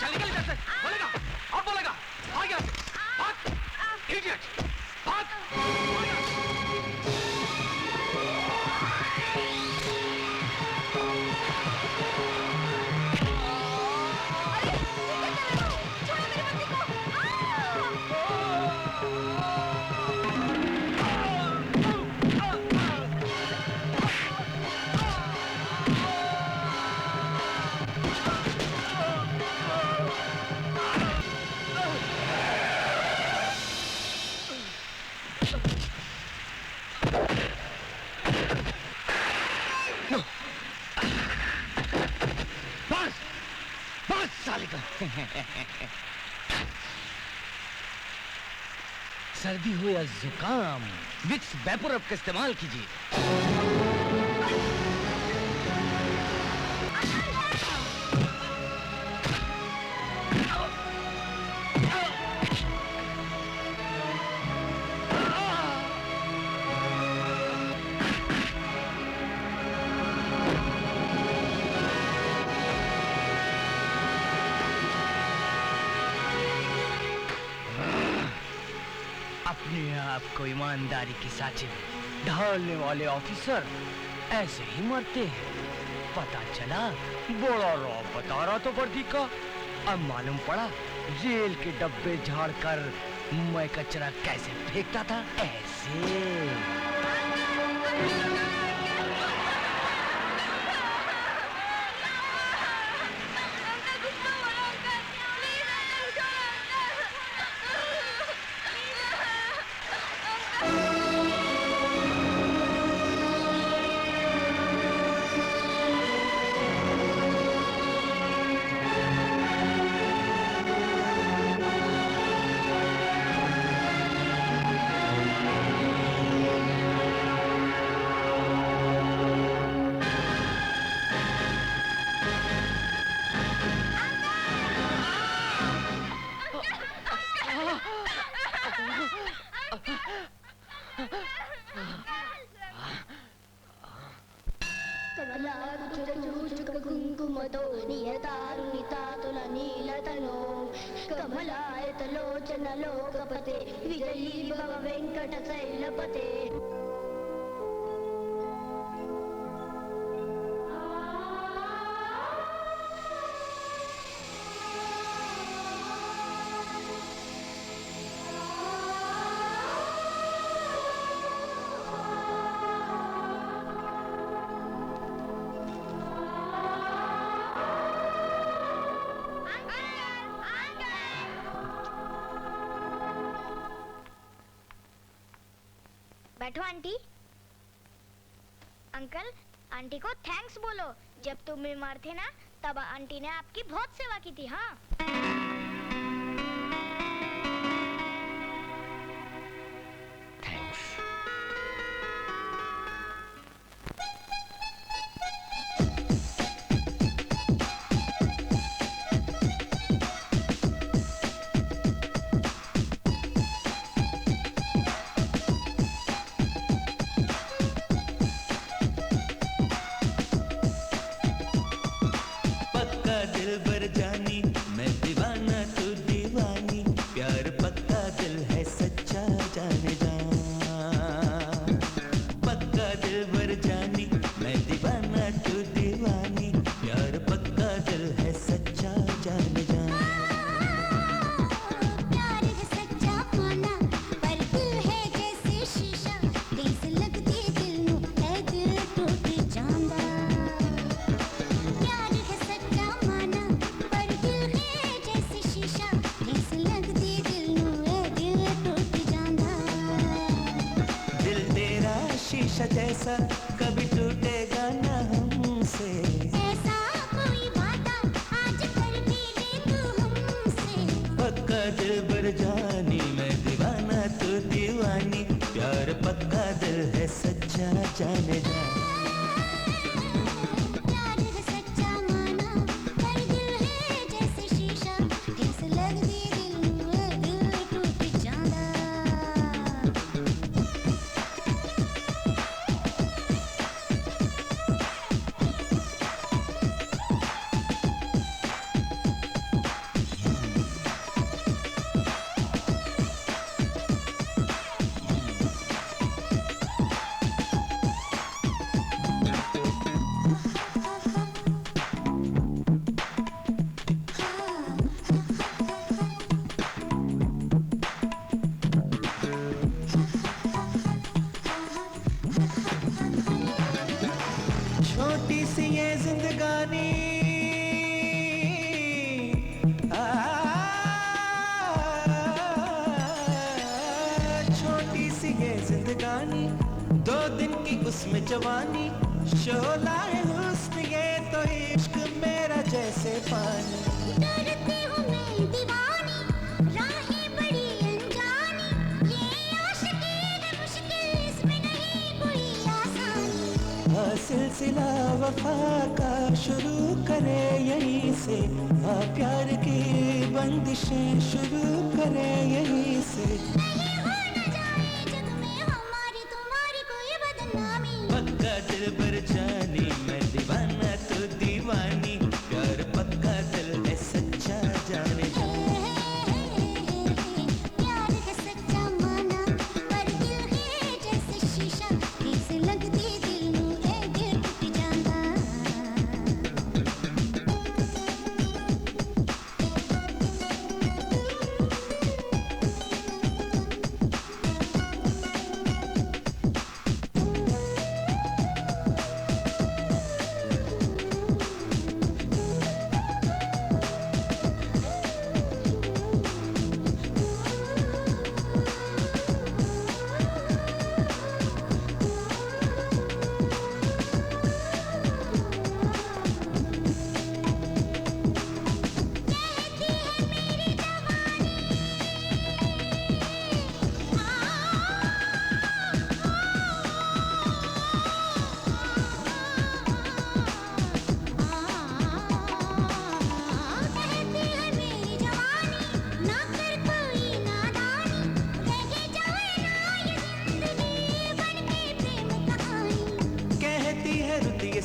चल निकल इधर से। बोलेगा और बोलेगा। भाग यहाँ से, भाग, इडियट, भाग। सर्दी हो या जुकाम, विक्स वैपोरब का इस्तेमाल कीजिए। अपने आप को ईमानदारी की सांचे में ढालने वाले ऑफिसर ऐसे ही मरते हैं। पता चला बड़ा रॉब बता रहा तो वर्दी का, अब मालूम पड़ा जेल के डब्बे झाड़कर मैं कचरा कैसे फेंकता था। ऐसे कुङ्कुमतो नियतारुणितातुलनीलतनो कमलायतलोचनलोकपते विजयी भव वेङ्कटशैलपते। बैठो आंटी। अंकल, आंटी को थैंक्स बोलो। जब तुम बीमार थे ना, तब आंटी ने आपकी बहुत सेवा की थी। हाँ, थैंक्स। शीशा जैसा कभी टूटेगा ना हमसे। ऐसा कोई वादा आज कर भी दे तू हमसे। पक्का दिल बर जानी, मैं दीवाना तू दीवानी, प्यार पक्का दिल है सच्चा जाने जा। प्यार है सच्चा माना, पर दिल है जैसे शीशा, ठेस लगदी दिल में दिल टूट जांदा। छोटी सी ये जिंदगानी, छोटी सी ये जिंदगानी, 2 दिन की उसमें जवानी, शोला है हुस्न ये तो इश्क मेरा जैसे पानी। डरती हूँ मैं दीवानी, राहें बड़ी अनजानी, ये आशिकी है मुश्किल, इसमें नहीं कोई आसानी। हाँ सिलसिला वफा का शुरू करे यहीं से, हाँ प्यार की बंदिशें शुरू करे यहीं से। नहीं हो न जाए जग में हमारी तुम्हारी कोई बदनामी। पक्का दिल पर जानी, मैं दीवाना तू दीवानी, प्यार पक्का दिल है सच्चा जाने जा। प्यार है सच्चा माना, पर दिल है जैसे शीशा, ठेस लगदी दिल नूं ए दिल टूट जांदा।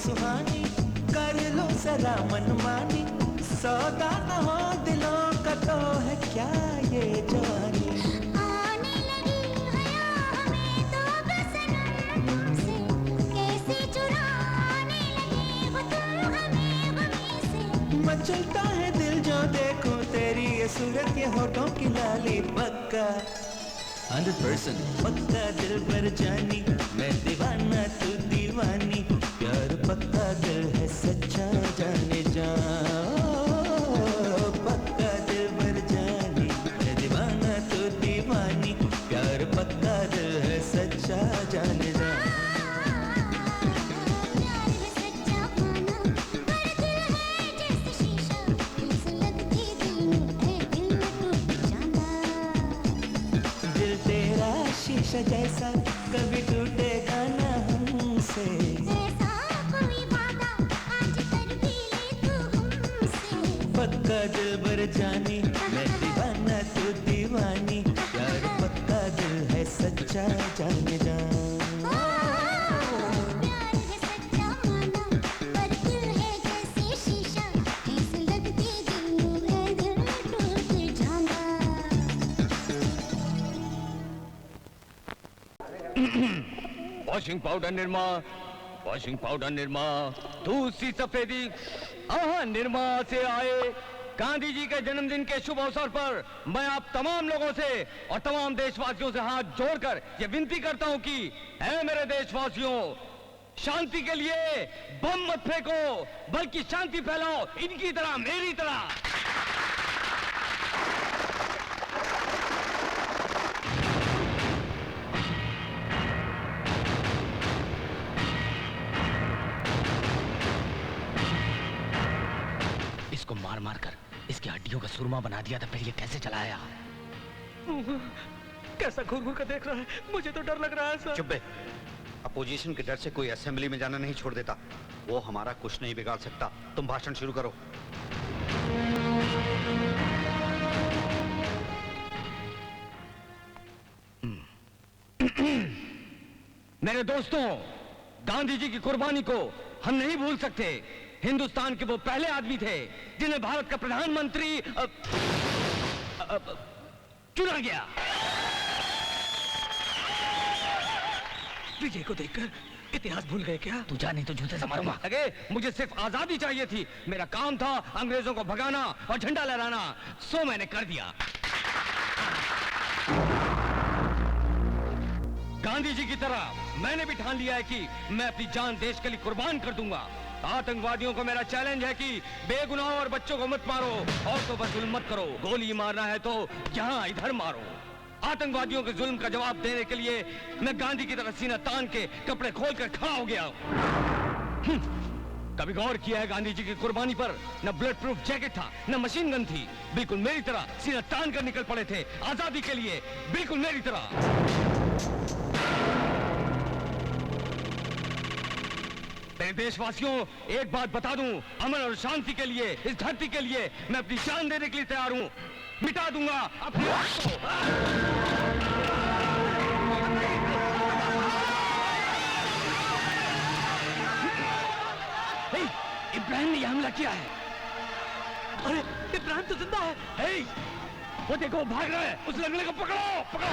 सुहानी, कर लो जरा मनमानी, सौदा न हो दिलों का तो है क्या ये जवानी। आने लगी हया हमें तो बसनम तुमसे, कैसे चुराने लगे हो तुम हमें गमी से। मचलता है दिल जो देखो तेरी ये सूरत, ये होठों की लाली, पक्का 100% पक्का दिल पर जानी, मैं दीवाना तू दीवानी, प्यार पक्का दिल है सच्चा जाने जा। पक्का दिल पर जानी, मैं दीवाना तू दीवानी, प्यार पक्का दिल है सच्चा जाने जा। दिल तेरा शीशा जैसा कभी टूटेगा ना हमसे। ऐसा कोई वादा आज कर भी ले तू हमसे। पक्का दिल बर जानी, मैं दीवाना तू दीवानी, प्यार पक्का दिल है सच्चा जाने जा। प्यार है सच्चा माना, पर दिल है जैसे शीशा, ठेस लगदी दिल नूं ए दिल टूट जांदा। Washing powder Nirma, washing powder Nirma, दूध सी सफेदी। हाँ निरमा से आए गांधी जी के जन्मदिन के शुभ अवसर पर मैं आप तमाम लोगों से और तमाम देशवासियों से हाथ जोड़कर ये विनती करता हूं कि ऐ मेरे देशवासियों, शांति के लिए बम मत फेंको, बल्कि शांति फैलाओ, इनकी तरह मेरी तरह। मार कर इसकी हड्डियों का सुरमा बना दिया था, फिर ये कैसे चलाया? कैसा घूर घूर कर देख रहा है, मुझे तो डर लग रहा है सर। चुप बे। अपोजिशन के डर से कोई असेंबली में जाना नहीं छोड़ देता। वो हमारा कुछ नहीं बिगाड़ सकता। तुम भाषण शुरू करो। मेरे दोस्तों, गांधी जी की कुर्बानी को हम नहीं भूल सकते। हिंदुस्तान के वो पहले आदमी थे जिन्हें भारत का प्रधानमंत्री चुना गया। विजय को देखकर इतिहास भूल गए क्या? तू जा नहीं तो जूते से मारूंगा। अगे मुझे सिर्फ आजादी चाहिए थी। मेरा काम था अंग्रेजों को भगाना और झंडा लहराना, सो मैंने कर दिया। गांधी जी की तरह मैंने भी ठान लिया है कि मैं अपनी जान देश के लिए कुर्बान कर दूंगा। आतंकवादियों को मेरा चैलेंज है कि बेगुनाह और बच्चों को मत मारो, औरतों पर जुल्म मत करो। गोली मारना है तो यहाँ इधर मारो। आतंकवादियों के जुल्म का जवाब देने के लिए मैं गांधी की तरह सीना तान के कपड़े खोल कर खड़ा हो गया। कभी गौर किया है गांधी जी की कुर्बानी पर? न ब्लड प्रूफ जैकेट था, न मशीन गन थी। बिल्कुल मेरी तरह सीना तान कर निकल पड़े थे आजादी के लिए, बिल्कुल मेरी तरह। मेरे देशवासियों, एक बात बता दूं, अमन और शांति के लिए, इस धरती के लिए मैं अपनी जान देने के लिए तैयार हूं। मिटा दूंगा अपने आप को। इब्राहिम ने यह हमला किया है। अरे इब्राहिम तो जिंदा है। वो देखो भाग रहा है, उस लंगड़े को पकड़ो, पकड़ो।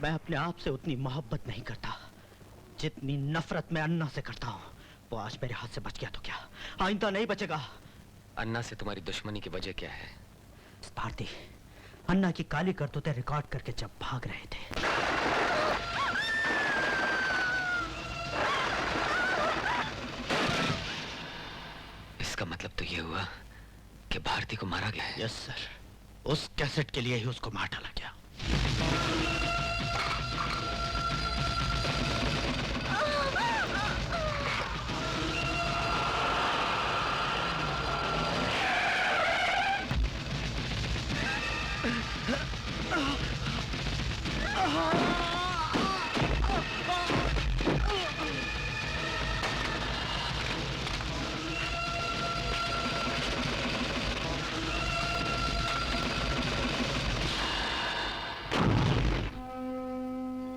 मैं अपने आप से उतनी मोहब्बत नहीं करता जितनी नफरत मैं अन्ना से करता हूँ। वो आज मेरे हाथ से बच गया तो क्या आइंदा नहीं बचेगा। अन्ना से तुम्हारी दुश्मनी की वजह क्या है? भारती, अन्ना की काली करतूतें रिकॉर्ड करके जब भाग रहे थे, इसका मतलब तो ये हुआ कि भारती को मारा गया है। यस सर, उस कैसेट के लिए ही उसको मार डाला गया।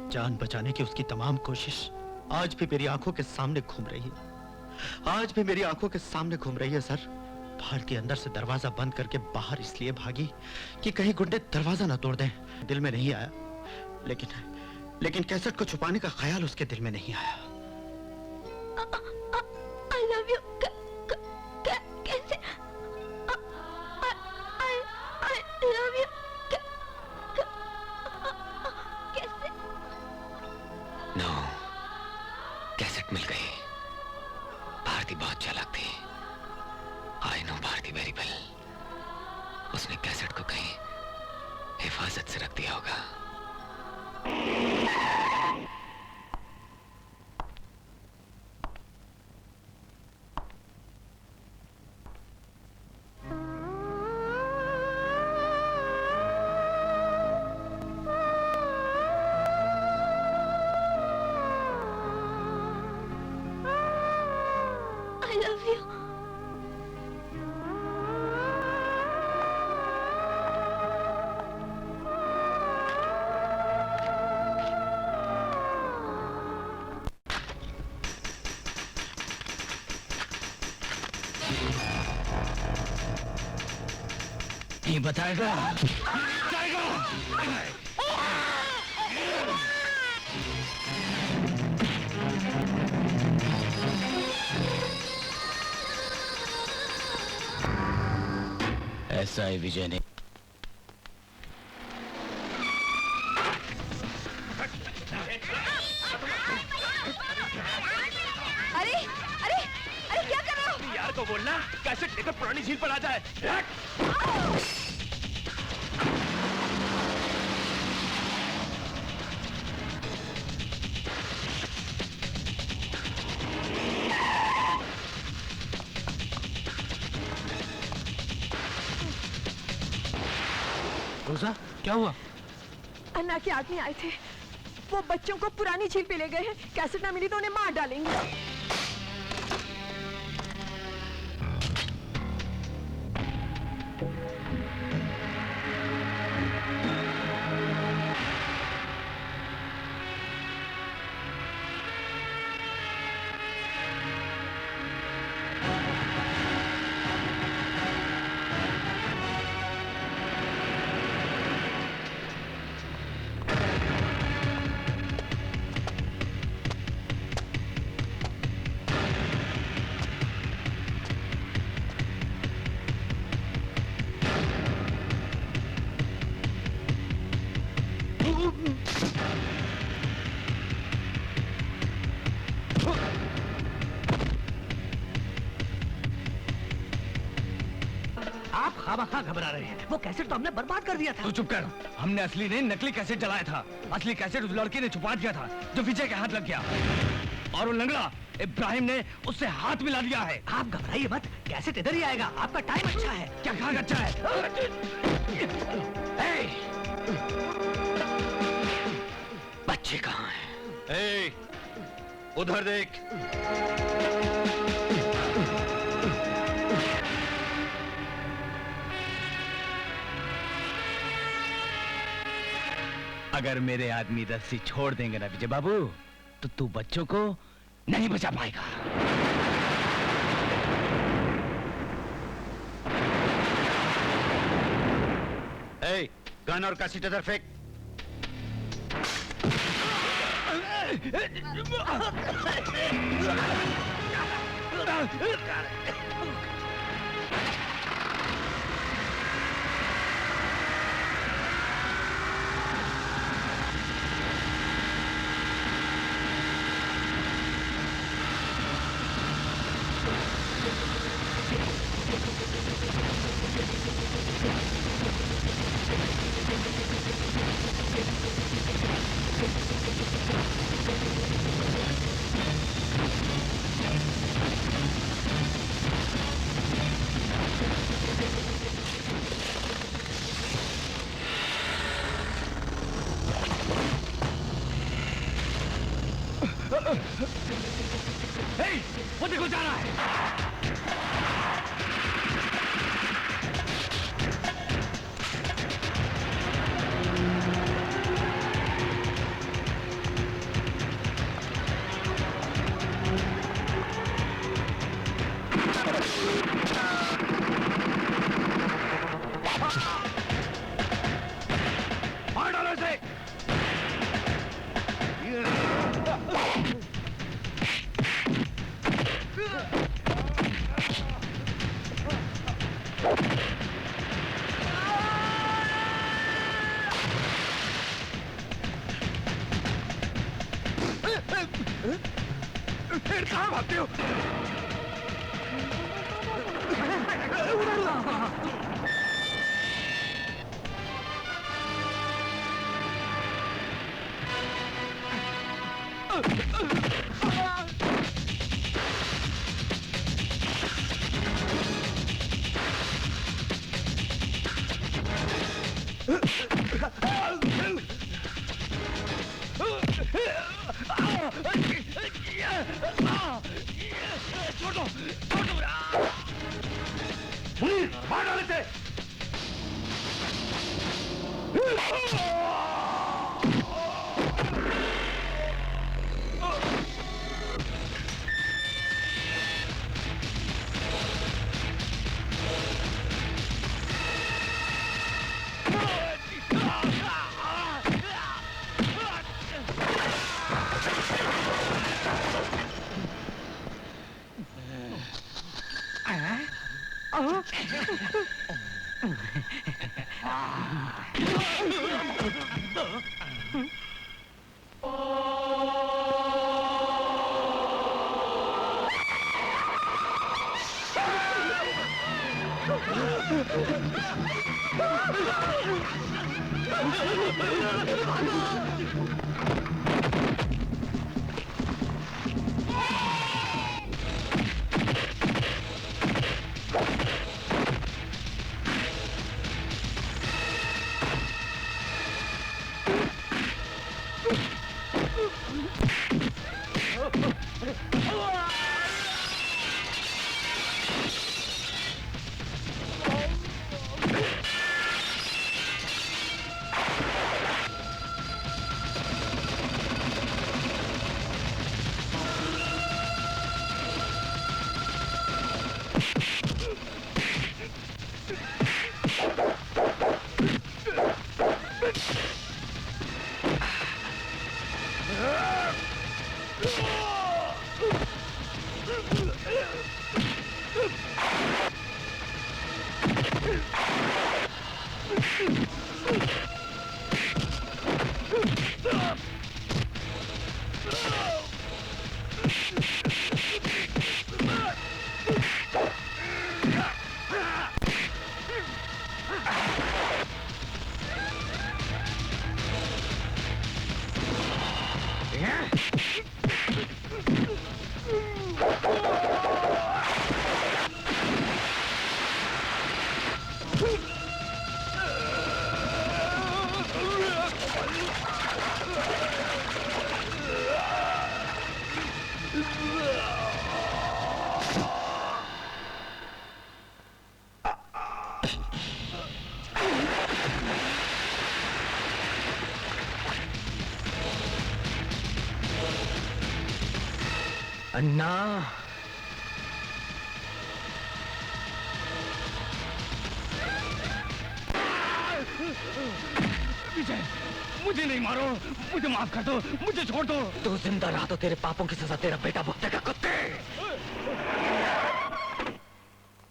जान बचाने की उसकी तमाम कोशिश आज भी मेरी आंखों के सामने घूम रही है। आज भी मेरी आंखों के सामने घूम रही है सर। भारती अंदर से दरवाजा बंद करके बाहर इसलिए भागी कि कहीं गुंडे दरवाजा ना तोड़ दें। दिल में नहीं आया, लेकिन कैसेट को छुपाने का ख्याल उसके दिल में नहीं आया। I love you. कैसे? I love you. कैसे? नो, कैसेट मिल गई। भारती बहुत चालाक थी। I know Bharti very well. उसने कैसेट को कहीं हिफाजत से रख दिया होगा। नहीं बताएगा, जाएगा। ऐसा है विजय ने। अरे अरे अरे क्या कर रहे हो? यार को बोलना कैसे लेकर पुरानी झील पर आ जाए। रोजा, क्या हुआ? अन्ना के आदमी आए थे, वो बच्चों को पुरानी झील पे ले गए हैं। कैसेट ना मिली तो उन्हें मार डालेंगे। आप खामखा घबरा रहे हैं। वो कैसेट तो हमने बर्बाद कर दिया था। तू चुप कर। हमने असली नहीं नकली कैसेट जलाया था। असली कैसेट उस लड़की ने छुपा दिया था जो विजय के हाथ लग गया, और वो लंगड़ा इब्राहिम ने उससे हाथ मिला दिया है। आप घबराइए मत, कैसेट इधर ही आएगा। आपका टाइम अच्छा है। क्या कहा अच्छा है? बच्चे कहाँ हैं? ए, उधर देख। अगर मेरे आदमी रस्सी छोड़ देंगे ना विजय बाबू, तो तू बच्चों को नहीं बचा पाएगा। ए, गन और कैसेट इधर फेंक। वो देखो जा रहा है। मार डालो इसे। फिर कहाँ भागते हो? छोड़ दो, छोड़ दो। मार डाले थे। अन्ना, विजय, मुझे नहीं मारो, मुझे माफ कर दो, मुझे छोड़ दो। तू जिंदा रहा तो तेरे पापों की सजा तेरा बेटा भुगतेगा, कुत्ते।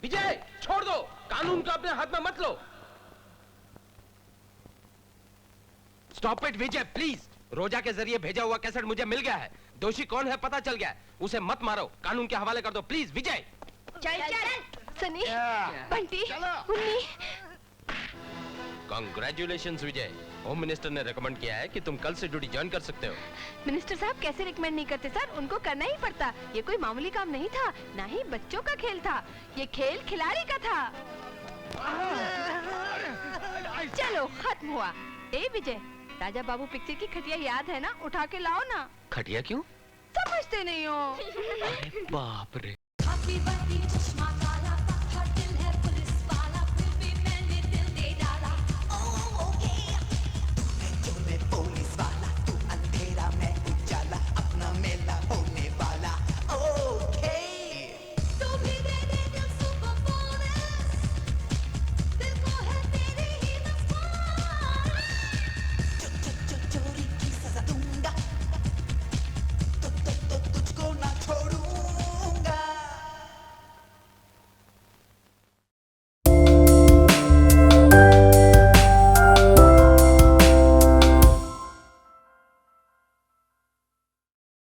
विजय, छोड़ दो, कानून को अपने हाथ में मत लो। Stop it Vijay, please. Roja के जरिए भेजा हुआ कैसेट मुझे मिल गया है। दोषी कौन है पता चल गया है। उसे मत मारो, कानून के हवाले कर दो, प्लीज विजय। चल सनी, बंटी, उन्नी। कांग्रेचुलेशंस विजय। होम मिनिस्टर ने रेकमेंड किया है कि तुम कल से ड्यूटी ज्वाइन कर सकते हो। मिनिस्टर साहब कैसे रिकमेंड नहीं करते सर, उनको करना ही पड़ता। ये कोई मामूली काम नहीं था, ना ही बच्चों का खेल था, ये खेल खिलाड़ी का था। चलो खत्म हुआ। ए विजय, राजा बाबू पिक्चर की खटिया याद है ना, उठा के लाओ ना। खटिया क्यों? समझते नहीं हो। बाप रे। हैप्पी बर्थडे चश्मा का